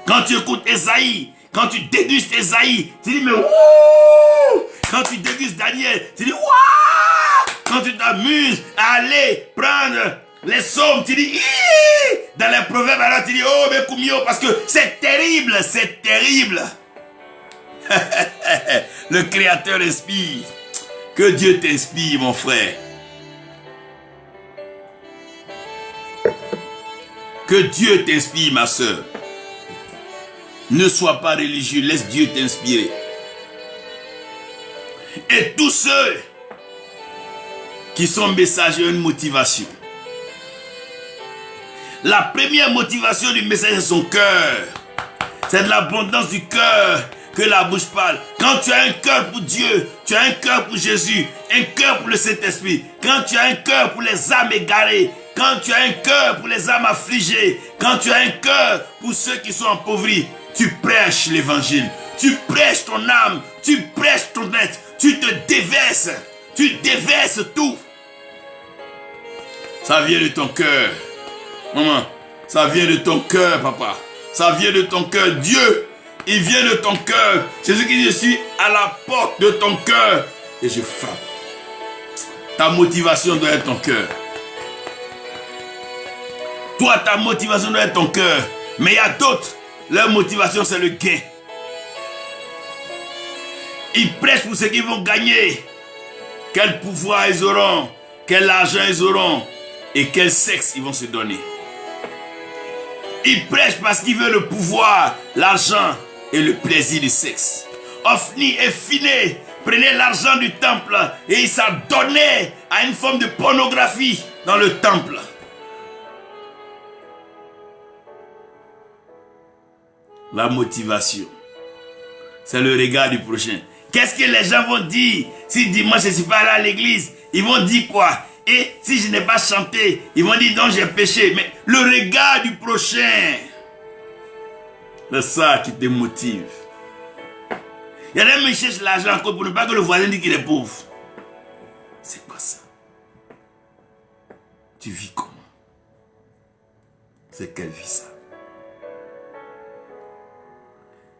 Quand tu écoutes Esaïe, quand tu dégustes Esaïe, tu dis, mais wouh! Quand tu dégustes Daniel, tu dis, waouh! Quand tu t'amuses à aller prendre les psaumes, tu dis, dans les proverbes, alors tu dis, oh, mais Koumio, parce que c'est terrible, c'est terrible. Le Créateur inspire. Que Dieu t'inspire, mon frère. Que Dieu t'inspire, ma soeur. Ne sois pas religieux, laisse Dieu t'inspirer. Et tous ceux qui sont messagers ont une motivation. La première motivation du message, c'est son cœur. C'est de l'abondance du cœur que la bouche parle. Quand tu as un cœur pour Dieu, tu as un cœur pour Jésus, un cœur pour le Saint-Esprit. Quand tu as un cœur pour les âmes égarées, quand tu as un cœur pour les âmes affligées, quand tu as un cœur pour ceux qui sont appauvris, tu prêches l'évangile. Tu prêches ton âme, tu prêches ton être, tu te déverses tout. Ça vient de ton cœur. Maman, ça vient de ton cœur, papa. Ça vient de ton cœur. Dieu, il vient de ton cœur. Jésus qui dit, je suis à la porte de ton cœur et je frappe. Ta motivation doit être ton cœur. Toi, ta motivation doit être ton cœur. Mais il y a d'autres, leur motivation, c'est le gain. Ils prêchent pour ce qu'ils vont gagner. Quel pouvoir ils auront, quel argent ils auront et quel sexe ils vont se donner. Ils prêchent parce qu'ils veulent le pouvoir, l'argent et le plaisir du sexe. Ophni et Phiné prenaient l'argent du temple et ils s'en donnaient à une forme de pornographie dans le temple. La motivation, c'est le regard du prochain. Qu'est-ce que les gens vont dire si dimanche je ne suis pas allé à l'église? Ils vont dire quoi? Et si je n'ai pas chanté, ils vont dire non, j'ai péché. Mais le regard du prochain, c'est ça qui te motive. Il y a des gens qui cherchent l'argent encore pour ne pas que le voisin dise qu'il est pauvre. C'est quoi ça? Tu vis comment? C'est quelle vie ça?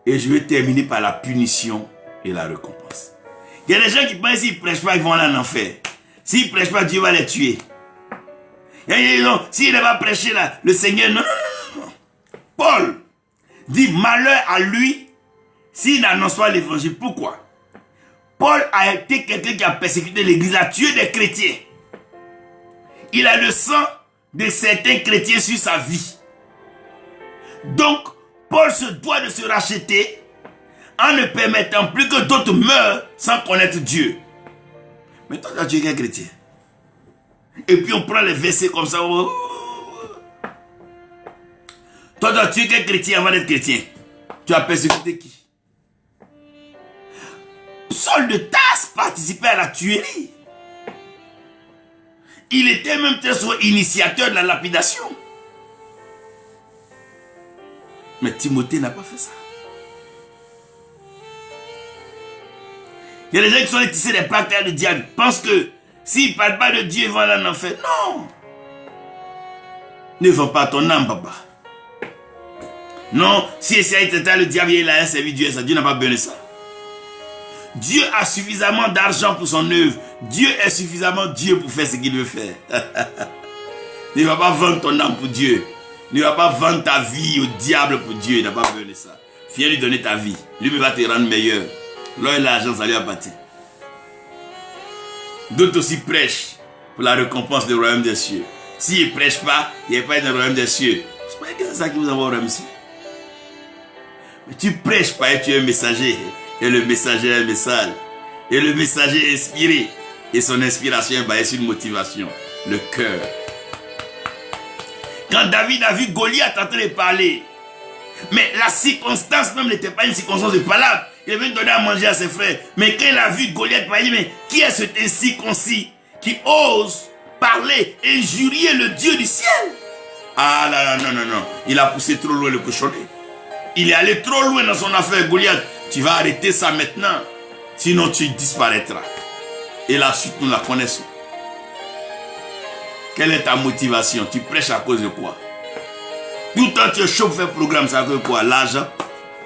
Et je vais terminer par la punition et la récompense. Il y a des gens qui pensent que s'ils ne prêchent pas, ils vont aller en enfer. S'ils ne prêchent pas, Dieu va les tuer. Il y a des gens, s'il ne va pas prêcher là, le Seigneur, non. Paul dit malheur à lui s'il n'annonce pas l'évangile. Pourquoi? Paul a été quelqu'un qui a persécuté l'église, a tué des chrétiens. Il a le sang de certains chrétiens sur sa vie. Donc, Paul se doit de se racheter en ne permettant plus que d'autres meurent sans connaître Dieu. Mais toi, tu es qu'un chrétien. Et puis on prend les versets comme ça. Toi, tu es qu'un chrétien avant d'être chrétien. Tu as persécuté qui? Saul de Tarse participait à la tuerie. Il était même très souvent initiateur de la lapidation. Mais Timothée n'a pas fait ça. Il y a des gens qui sont allés tisser des pactes avec le diable. Ils pensent que s'ils ne parlent pas de Dieu, ils vont aller en enfer. Non. Ne vends pas ton âme, papa. Non, si essaye de le diable, il a servi Dieu, ça. Dieu n'a pas besoin de ça. Dieu a suffisamment d'argent pour son œuvre. Dieu est suffisamment Dieu pour faire ce qu'il veut faire. Ne va pas vendre ton âme pour Dieu. Ne va pas vendre ta vie au diable pour Dieu. Il n'a pas besoin de ça. Viens lui donner ta vie. Lui va te rendre meilleur. L'or et l'argent, ça lui appartient. D'autres aussi prêchent pour la récompense du royaume des cieux. S'ils ne prêchent pas, il n'y a pas de royaume des cieux. Je pense que c'est ça qui vous envoie au royaume des cieux. Mais tu prêches pas et tu es un messager. Et le messager est un message. Et le messager est inspiré. Et son inspiration est basée sur une motivation. Le cœur. Quand David a vu Goliath en train de parler, mais la circonstance même n'était pas une circonstance de palabre. Il est venu donner à manger à ses frères. Mais quand il a vu Goliath, il a dit, mais qui est cet incirconcis qui ose parler, injurier le Dieu du ciel? Ah là là, non, non, non. Il a poussé trop loin le cochonnet. Il est allé trop loin dans son affaire, Goliath. Tu vas arrêter ça maintenant. Sinon, tu disparaîtras. Et la suite, nous la connaissons. Quelle est ta motivation? Tu prêches à cause de quoi? Tout le temps, tu es chaud pour faire programme, ça veut quoi? L'argent?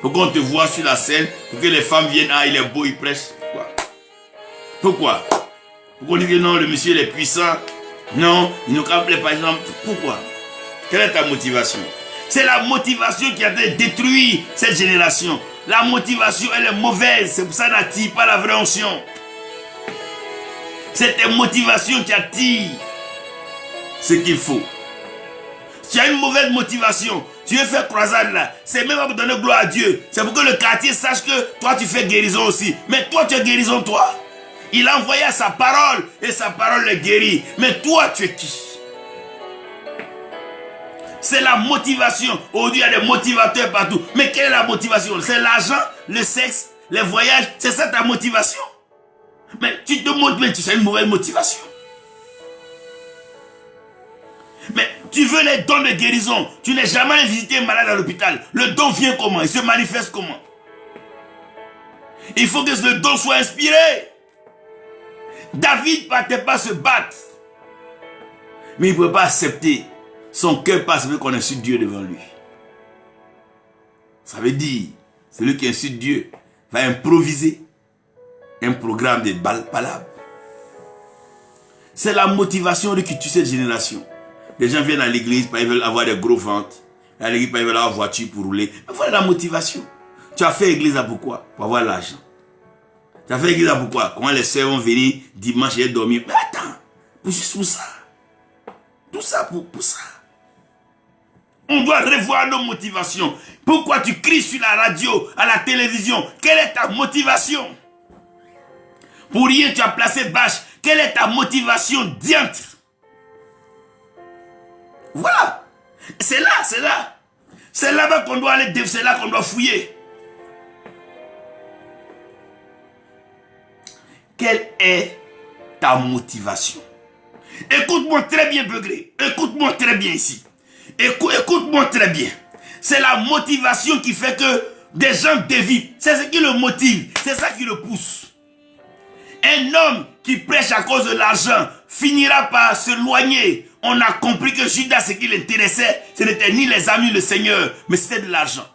Pour qu'on te voit sur la scène, pour que les femmes viennent, ah, il est beau, il prêche. Pourquoi? Pourquoi on dit que non, le monsieur il est puissant? Non, il nous rappelle par exemple. Pourquoi? Quelle est ta motivation? C'est la motivation qui a détruit cette génération. La motivation, elle est mauvaise. C'est pour ça qu'elle n'attire pas la vraie onction. C'est tes motivations qui attirent ce qu'il faut. Si tu as une mauvaise motivation, tu veux faire croisade là, c'est même pas pour donner gloire à Dieu. C'est pour que le quartier sache que toi tu fais guérison aussi. Mais toi tu es guérison toi. Il a envoyé sa parole et sa parole les guérit. Mais toi tu es qui? C'est la motivation. Aujourd'hui, il y a des motivateurs partout. Mais quelle est la motivation? C'est l'argent, le sexe, les voyages. C'est ça ta motivation. Mais tu te montres, mais tu sais une mauvaise motivation. Mais tu veux les dons de guérison. Tu n'es jamais allé visiter un malade à l'hôpital. Le don vient comment? Il se manifeste comment? Il faut que le don soit inspiré. David ne partait pas se battre. Mais il ne pouvait pas accepter. Son cœur passe veut qu'on insulte Dieu devant lui. Ça veut dire, celui qui insulte Dieu va improviser un programme de palabres. C'est la motivation qui tue cette génération. Les gens viennent à l'église parce qu'ils veulent avoir des gros ventres. À l'église parce qu'ils veulent avoir une voiture pour rouler. Mais voilà la motivation. Tu as fait l'église à pourquoi? Pour avoir l'argent. Tu as fait l'église à pourquoi? Comment les soeurs vont venir dimanche et dormir? Mais attends, juste pour ça. Tout ça pour ça. On doit revoir nos motivations. Pourquoi tu cries sur la radio, à la télévision? Quelle est ta motivation? Pour rien, tu as placé bâche. Quelle est ta motivation diantre? Voilà. C'est là, c'est là. C'est là-bas qu'on doit aller, c'est là qu'on doit fouiller. Quelle est ta motivation? Écoute-moi très bien, Begré. Écoute-moi très bien ici. Écoute-moi très bien. C'est la motivation qui fait que des gens dévient. C'est ce qui le motive. C'est ça qui le pousse. Un homme qui prêche à cause de l'argent finira par s'éloigner. On a compris que Judas, ce qui l'intéressait, ce n'était ni les amis du Seigneur, mais c'était de l'argent.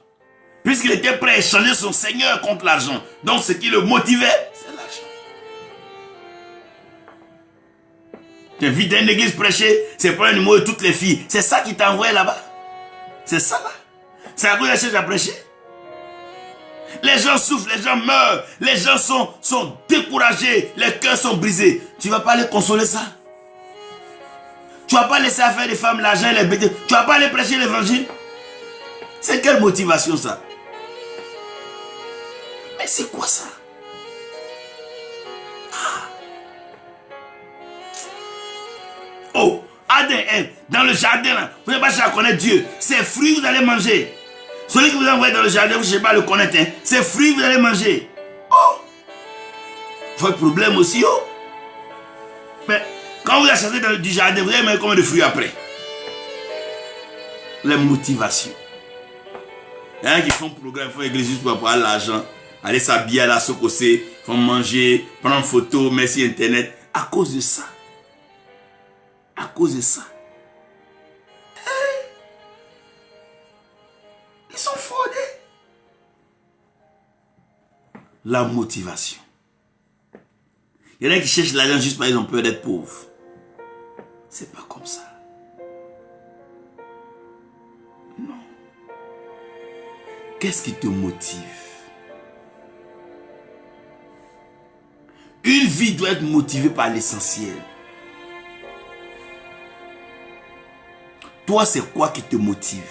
Puisqu'il était prêt à échanger son Seigneur contre l'argent. Donc ce qui le motivait, c'est l'argent. Tu vis dans une église prêcher, c'est pour un numéro de toutes les filles. C'est ça qui t'a envoyé là-bas. C'est ça là. C'est à cause de la chose à prêcher. Les gens souffrent, les gens meurent, les gens sont découragés, les cœurs sont brisés. Tu ne vas pas les consoler ça? Tu ne vas pas laisser faire des femmes l'argent et les bêtises? Tu ne vas pas aller prêcher l'évangile? C'est quelle motivation ça? Mais c'est quoi ça? Oh, Adam, dans le jardin, là, vous n'avez pas cherché à connaître Dieu. Ces fruits, vous allez manger. Celui que vous envoyez dans le jardin, vous ne cherchez pas à le connaître. Hein. Ces fruits, vous allez manger. Oh! Votre problème aussi, oh! Mais quand vous achetez dans du jardin, vous allez manger combien de fruits après? Les motivations. Il y en a qui font programme, font église juste pour avoir l'argent, aller s'habiller à la Sokosé, font manger, prendre photo, merci Internet. À cause de ça. À cause de ça. Ils sont fraudés. La motivation. Il y en a qui cherchent l'argent juste parce qu'ils ont peur d'être pauvres. C'est pas comme ça. Non. Qu'est-ce qui te motive? Une vie doit être motivée par l'essentiel. Toi, c'est quoi qui te motive?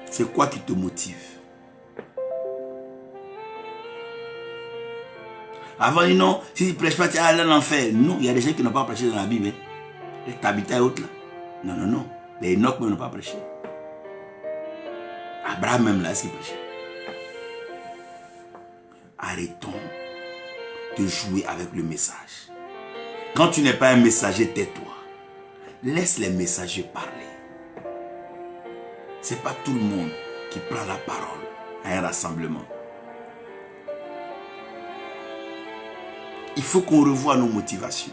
C'est quoi qui te motive? Avant, non, si tu ne prêches pas, tu vas aller en enfer. Non, il y a des gens qui n'ont pas prêché dans la Bible. Hein. Les Tabitha et autres là. Non, non, non. Les Enoch même n'ont pas prêché. Abraham même là, est-ce qu'il prêchait? Arrêtons de jouer avec le message. Quand tu n'es pas un messager, tais-toi. Laisse les messagers parler. Ce n'est pas tout le monde qui prend la parole à un rassemblement. Il faut qu'on revoie nos motivations.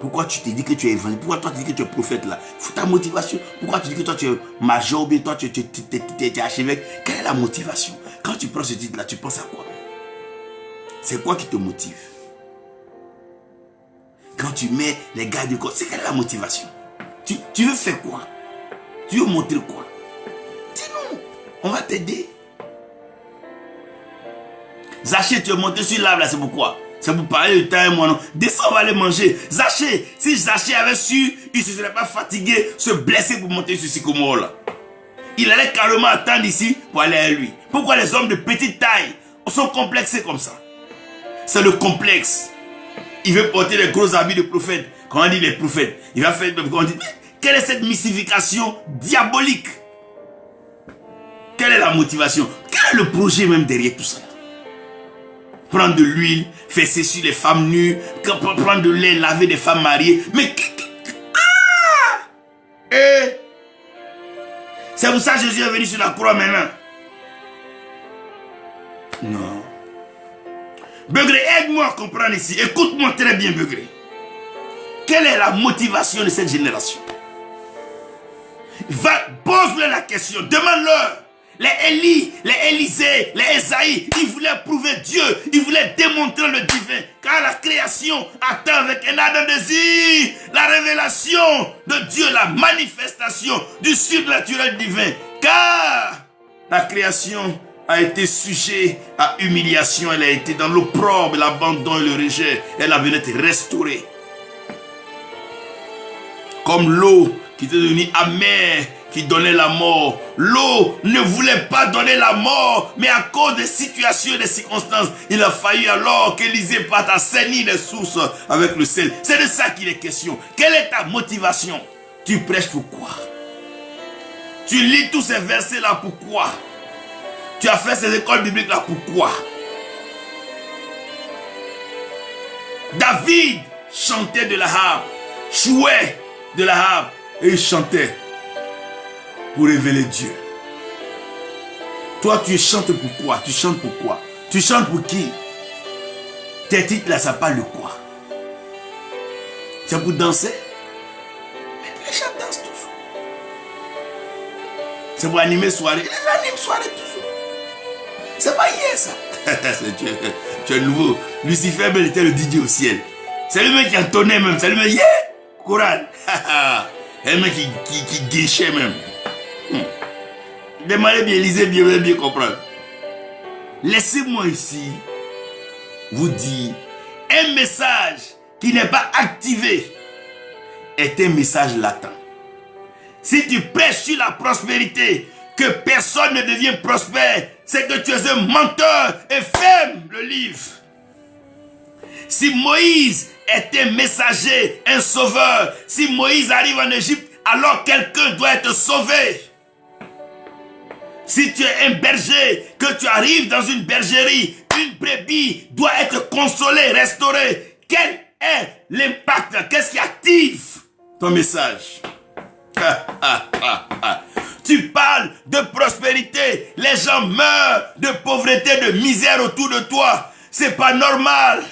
Pourquoi tu te dis que tu es évangéliste? Pourquoi toi tu dis que tu es prophète là? Faut ta motivation. Pourquoi tu dis que toi tu es major ou bien toi tu es archevêque? Quelle est la motivation? Quand tu prends ce titre là, tu penses à quoi? C'est quoi qui te motive? Quand tu mets les gars du corps, c'est quelle est la motivation? Tu veux faire quoi? Tu veux montrer quoi? Dis-nous, on va t'aider. Zaché, tu es monté sur l'arbre là, c'est pourquoi? C'est pour parler de temps et moi non. Descends, on va aller manger. Zaché, si Zaché avait su, il ne se serait pas fatigué, se blesser pour monter sur Sycomore là. Il allait carrément attendre ici pour aller à lui. Pourquoi les hommes de petite taille sont complexés comme ça? C'est le complexe. Il veut porter les gros habits de prophète. Quand on dit les prophètes, il va faire... On dit, quelle est cette mystification diabolique? Quelle est la motivation? Quel est le projet même derrière tout ça? Prendre de l'huile, fesser sur les femmes nues, prendre de lait, laver des femmes mariées. Mais... c'est pour ça que Jésus est venu sur la croix maintenant. Non. Begré, aide-moi à comprendre ici. Écoute-moi très bien, Begré. Quelle est la motivation de cette génération? Pose-leur la question, demande-leur. Les Élie, les Élisée, les Esaïe, ils voulaient prouver Dieu, ils voulaient démontrer le divin. Car la création attend avec un ardent désir la révélation de Dieu, la manifestation du surnaturel divin. Car la création a été sujet à humiliation, elle a été dans l'opprobre, l'abandon et le rejet. Elle a besoin d'être restaurée. Comme l'eau qui était devenue amère, qui donnait la mort. L'eau ne voulait pas donner la mort, mais à cause des situations et des circonstances, il a fallu alors qu'Élisée parte à saigner les sources avec le sel. C'est de ça qu'il est question. Quelle est ta motivation? Tu prêches pourquoi? Tu lis tous ces versets-là pourquoi? Tu as fait ces écoles bibliques-là pourquoi? David chantait de la harpe, jouait de la harpe et il chantait pour révéler Dieu. Toi, tu chantes pourquoi? Tu chantes pourquoi? Tu chantes pour qui? Tes titres là, ça parle de quoi? C'est pour danser? Mais les gens dansent toujours. C'est pour animer soirée? Les gens animent soirée toujours. C'est pas hier ça. tu es nouveau. Lucifer, il était le DJ au ciel. C'est lui-même qui entonnait même. C'est lui-même, yeah! Chorale. C'est lui-même qui guichait même. Demandez bien, lisez bien, vous allez bien comprendre. Laissez-moi ici vous dire, un message qui n'est pas activé est un message latent. Si tu prêches sur la prospérité, que personne ne devienne prospère, c'est que tu es un menteur et ferme le livre. Si Moïse est un messager, un sauveur, si Moïse arrive en Égypte, alors quelqu'un doit être sauvé. Si tu es un berger, que tu arrives dans une bergerie, une brebis doit être consolée, restaurée. Quel est l'impact? Qu'est-ce qui active ton message? Tu parles de prospérité, les gens meurent de pauvreté, de misère autour de toi. C'est pas normal.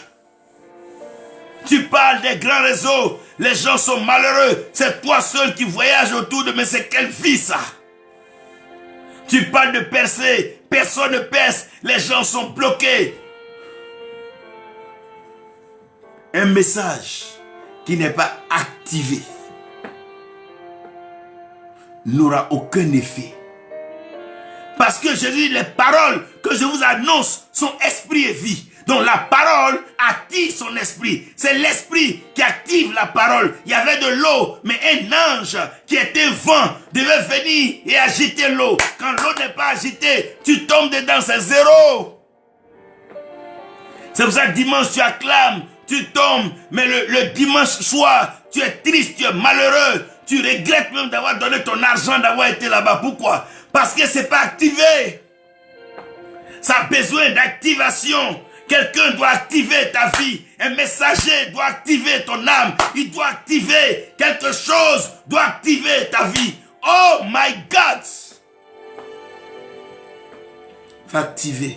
Tu parles des grands réseaux, les gens sont malheureux. C'est toi seul qui voyage autour de, mais c'est quelle vie ça? Tu parles de percer, personne ne perce, les gens sont bloqués. Un message qui n'est pas activé n'aura aucun effet. Parce que je dis, les paroles que je vous annonce sont esprit et vie. Donc la parole active son esprit. C'est l'esprit qui active la parole. Il y avait de l'eau, mais un ange qui était vent devait venir et agiter l'eau. Quand l'eau n'est pas agitée, tu tombes dedans, c'est zéro. C'est pour ça que dimanche tu acclames, tu tombes, mais le dimanche soir, tu es triste, tu es malheureux. Tu regrettes même d'avoir donné ton argent, d'avoir été là-bas. Pourquoi? Parce que c'est pas activé. Ça a besoin d'activation. Quelqu'un doit activer ta vie. Un messager doit activer ton âme. Il doit activer quelque chose, doit activer ta vie. Oh my God! Va activer.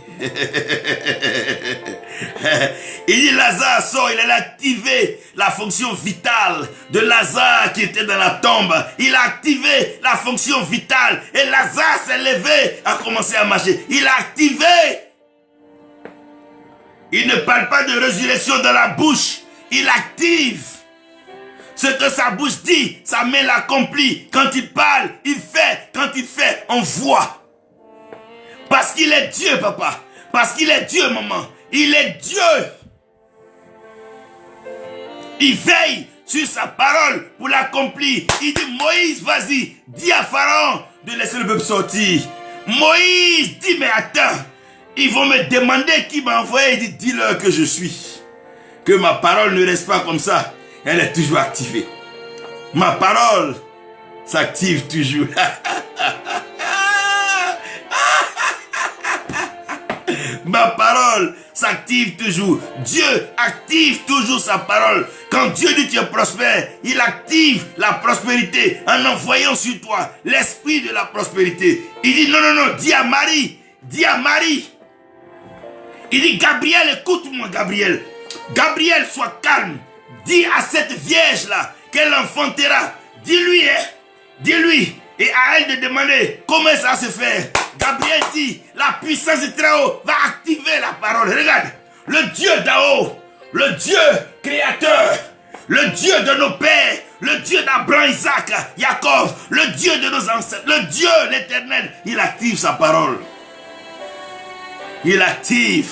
Il dit Lazare sort, il a activé la fonction vitale de Lazare qui était dans la tombe. Il a activé la fonction vitale et Lazare s'est levé, a commencé à marcher. Il a activé. Il ne parle pas de résurrection dans la bouche. Il active. Ce que sa bouche dit, sa main l'accomplit. Quand il parle, il fait. Quand il fait, on voit. Parce qu'il est Dieu, papa. Parce qu'il est Dieu, maman. Il est Dieu. Il veille sur sa parole pour l'accomplir. Il dit, Moïse, vas-y, dis à Pharaon de laisser le peuple sortir. Moïse dit, mais attends. Ils vont me demander qui m'a envoyé. Il dit, dis-leur que je suis. Que ma parole ne reste pas comme ça. Elle est toujours activée. Ma parole s'active toujours. Ma parole s'active toujours. Dieu active toujours sa parole. Quand Dieu dit tu es prospère, il active la prospérité en envoyant sur toi l'esprit de la prospérité. Il dit non, non, non, dis à Marie. Dis à Marie. Il dit Gabriel, écoute-moi Gabriel. Gabriel, sois calme. Dis à cette vierge-là qu'elle enfantera. Dis-lui, hein, dis-lui. Et à elle de demander comment ça se fait. Gabriel dit, la puissance du Très-Haut va activer la parole. Regarde, le Dieu d'en haut, le Dieu créateur, le Dieu de nos pères, le Dieu d'Abraham, Isaac, Jacob, le Dieu de nos ancêtres, le Dieu l'éternel, il active sa parole. Il active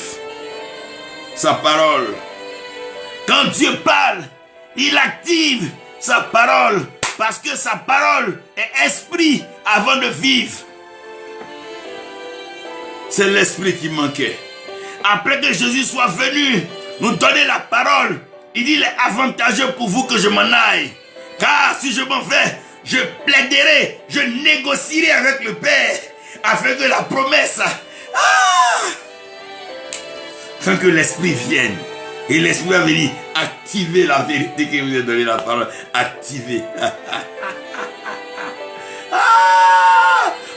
sa parole. Quand Dieu parle, il active sa parole. Parce que sa parole est esprit avant de vivre. C'est l'esprit qui manquait. Après que Jésus soit venu nous donner la parole, il dit, il est avantageux pour vous que je m'en aille. Car si je m'en vais, je plaiderai, je négocierai avec le Père, afin que la promesse, afin que l'esprit vienne. Et l'esprit va venir activer la vérité que vous a donné la parole. Activer.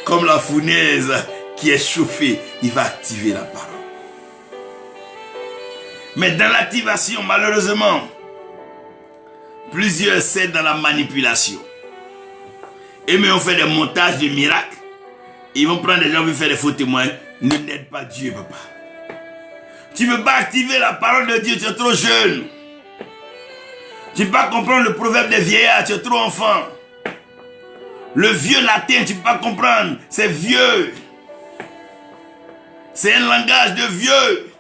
Comme la fournaise qui est chauffée, il va activer la parole. Mais dans l'activation, malheureusement, plusieurs cèdent dans la manipulation. Et mais on fait des montages de miracles. Ils vont prendre des gens qui vont faire des faux témoins. Ne n'aide pas Dieu, papa. Tu ne peux pas activer la parole de Dieu, tu es trop jeune. Tu ne peux pas comprendre le proverbe des vieillards, tu es trop enfant. Le vieux latin, tu ne peux pas comprendre, c'est vieux. C'est un langage de vieux.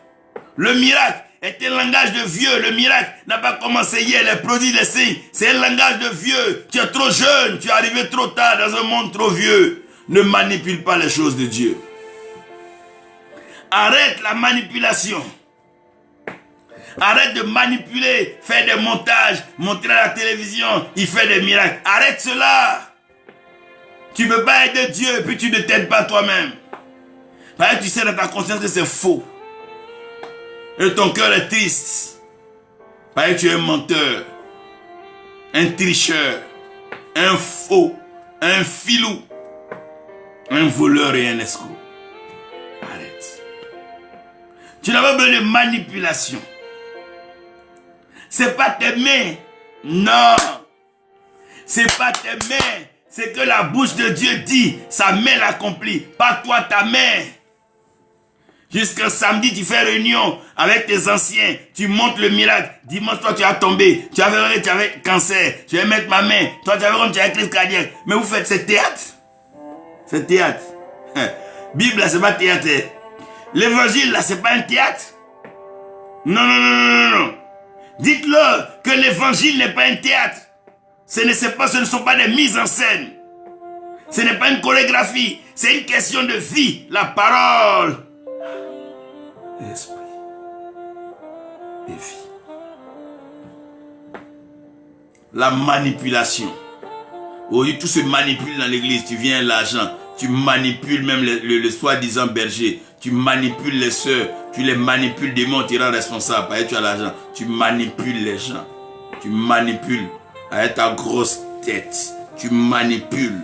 Le miracle est un langage de vieux. Le miracle n'a pas commencé hier, les prodiges, les signes. C'est un langage de vieux. Tu es trop jeune, tu es arrivé trop tard dans un monde trop vieux. Ne manipule pas les choses de Dieu. Arrête la manipulation. Arrête de manipuler, faire des montages, montrer à la télévision, il fait des miracles. Arrête cela. Tu ne peux pas aider Dieu et puis tu ne t'aides pas toi-même. Parce que tu sais dans ta conscience que c'est faux. Et ton cœur est triste. Parce que tu es un menteur, un tricheur, un faux, un filou, un voleur et un escroc. Arrête. Tu n'as pas besoin de manipulation. C'est pas tes mains. Non. C'est pas tes mains. C'est que la bouche de Dieu dit, sa main l'accomplit. Pas toi, ta main. Jusqu'à samedi, tu fais réunion avec tes anciens. Tu montes le miracle. Dimanche, toi, tu as tombé. Tu avais cancer. Je vais mettre ma main. Toi, tu avais comme tu as crise cardiaque. Mais vous faites, c'est théâtre. C'est théâtre. Bible, là, c'est pas théâtre. L'évangile, là, c'est pas un théâtre. Non, non, non, non, non. Dites-le que l'évangile n'est pas un théâtre. Ce ne sont pas des mises en scène. Ce n'est pas une chorégraphie. C'est une question de vie. La parole. L'esprit. Et vie. La manipulation. Aujourd'hui, tout se manipule dans l'église. Tu viens à l'argent. Tu manipules même le soi-disant berger. Tu manipules les sœurs. Tu les manipules, démon, tu rends responsable. Parce que tu as l'argent. Tu manipules les gens. Tu manipules. Avec ta grosse tête. Tu manipules.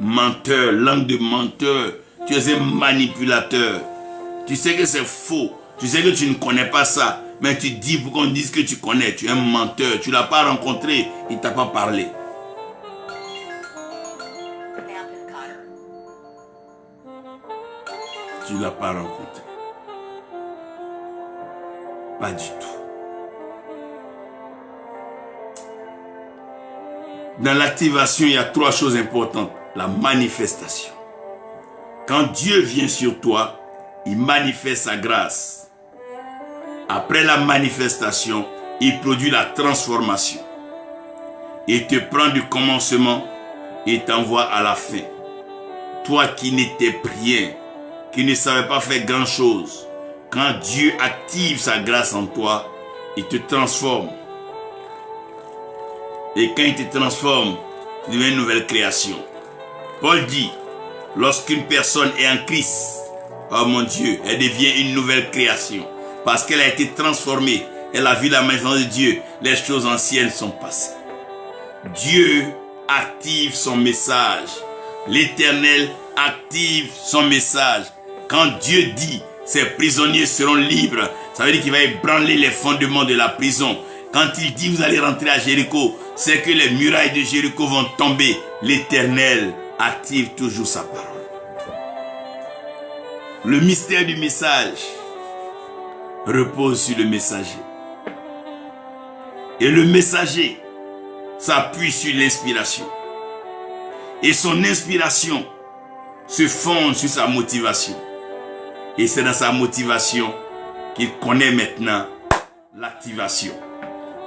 Menteur, langue de menteur. Tu es un manipulateur. Tu sais que c'est faux. Tu sais que tu ne connais pas ça. Mais tu dis pour qu'on dise que tu connais. Tu es un menteur. Tu ne l'as pas rencontré. Il ne t'a pas parlé. Tu ne l'as pas rencontré. Pas du tout. Dans l'activation, il y a trois choses importantes. La manifestation. Quand Dieu vient sur toi, il manifeste sa grâce. Après la manifestation, il produit la transformation. Il te prend du commencement et t'envoie à la fin. Toi qui n'étais rien, qui ne savais pas faire grand chose, quand Dieu active sa grâce en toi, il te transforme. Et quand il te transforme, tu deviens une nouvelle création. Paul dit, lorsqu'une personne est en Christ, oh mon Dieu, elle devient une nouvelle création. Parce qu'elle a été transformée. Elle a vu la maison de Dieu. Les choses anciennes sont passées. Dieu active son message. L'Éternel active son message. Quand Dieu dit, ces prisonniers seront libres, ça veut dire qu'il va ébranler les fondements de la prison. Quand il dit vous allez rentrer à Jéricho, c'est que les murailles de Jéricho vont tomber. L'Éternel active toujours sa parole. Le mystère du message repose sur le messager. Et le messager s'appuie sur l'inspiration. Et son inspiration se fonde sur sa motivation. Et c'est dans sa motivation qu'il connaît maintenant l'activation.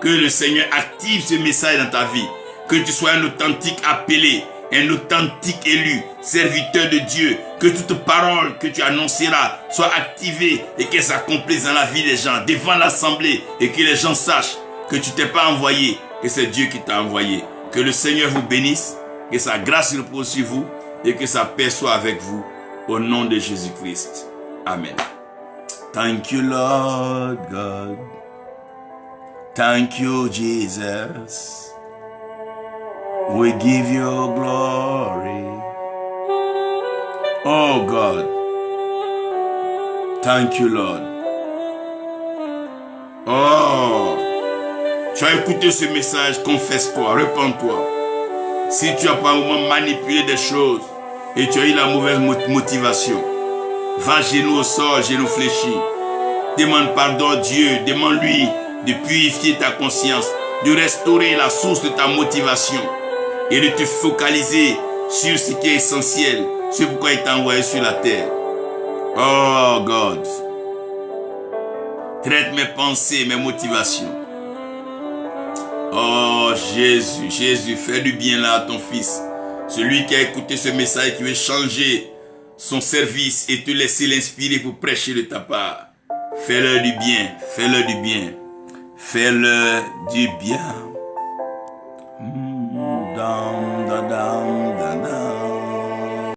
Que le Seigneur active ce message dans ta vie. Que tu sois un authentique appelé, un authentique élu, serviteur de Dieu. Que toute parole que tu annonceras soit activée et qu'elle s'accomplisse dans la vie des gens, devant l'assemblée, et que les gens sachent que tu t'es pas envoyé, que c'est Dieu qui t'a envoyé. Que le Seigneur vous bénisse, que sa grâce repose sur vous et que sa paix soit avec vous au nom de Jésus-Christ. Amen. Thank you, Lord God. Thank you, Jesus. We give you glory. Oh God. Thank you, Lord. Oh. Tu as écouté ce message, confesse-toi, repens-toi. Si tu as par un moment manipulé des choses et tu as eu la mauvaise motivation, va genoux au sol, genoux fléchis. Demande pardon à Dieu, demande-lui de purifier ta conscience, de restaurer la source de ta motivation et de te focaliser sur ce qui est essentiel, c'est pourquoi il t'a envoyé sur la terre. Oh God, traite mes pensées, mes motivations. Oh Jésus, Jésus, fais du bien là à ton fils. Celui qui a écouté ce message, qui veut changer son service et te laisser l'inspirer pour prêcher de ta part. Fais-leur du bien, fais-leur du bien, fais-leur du bien. Down, down, down.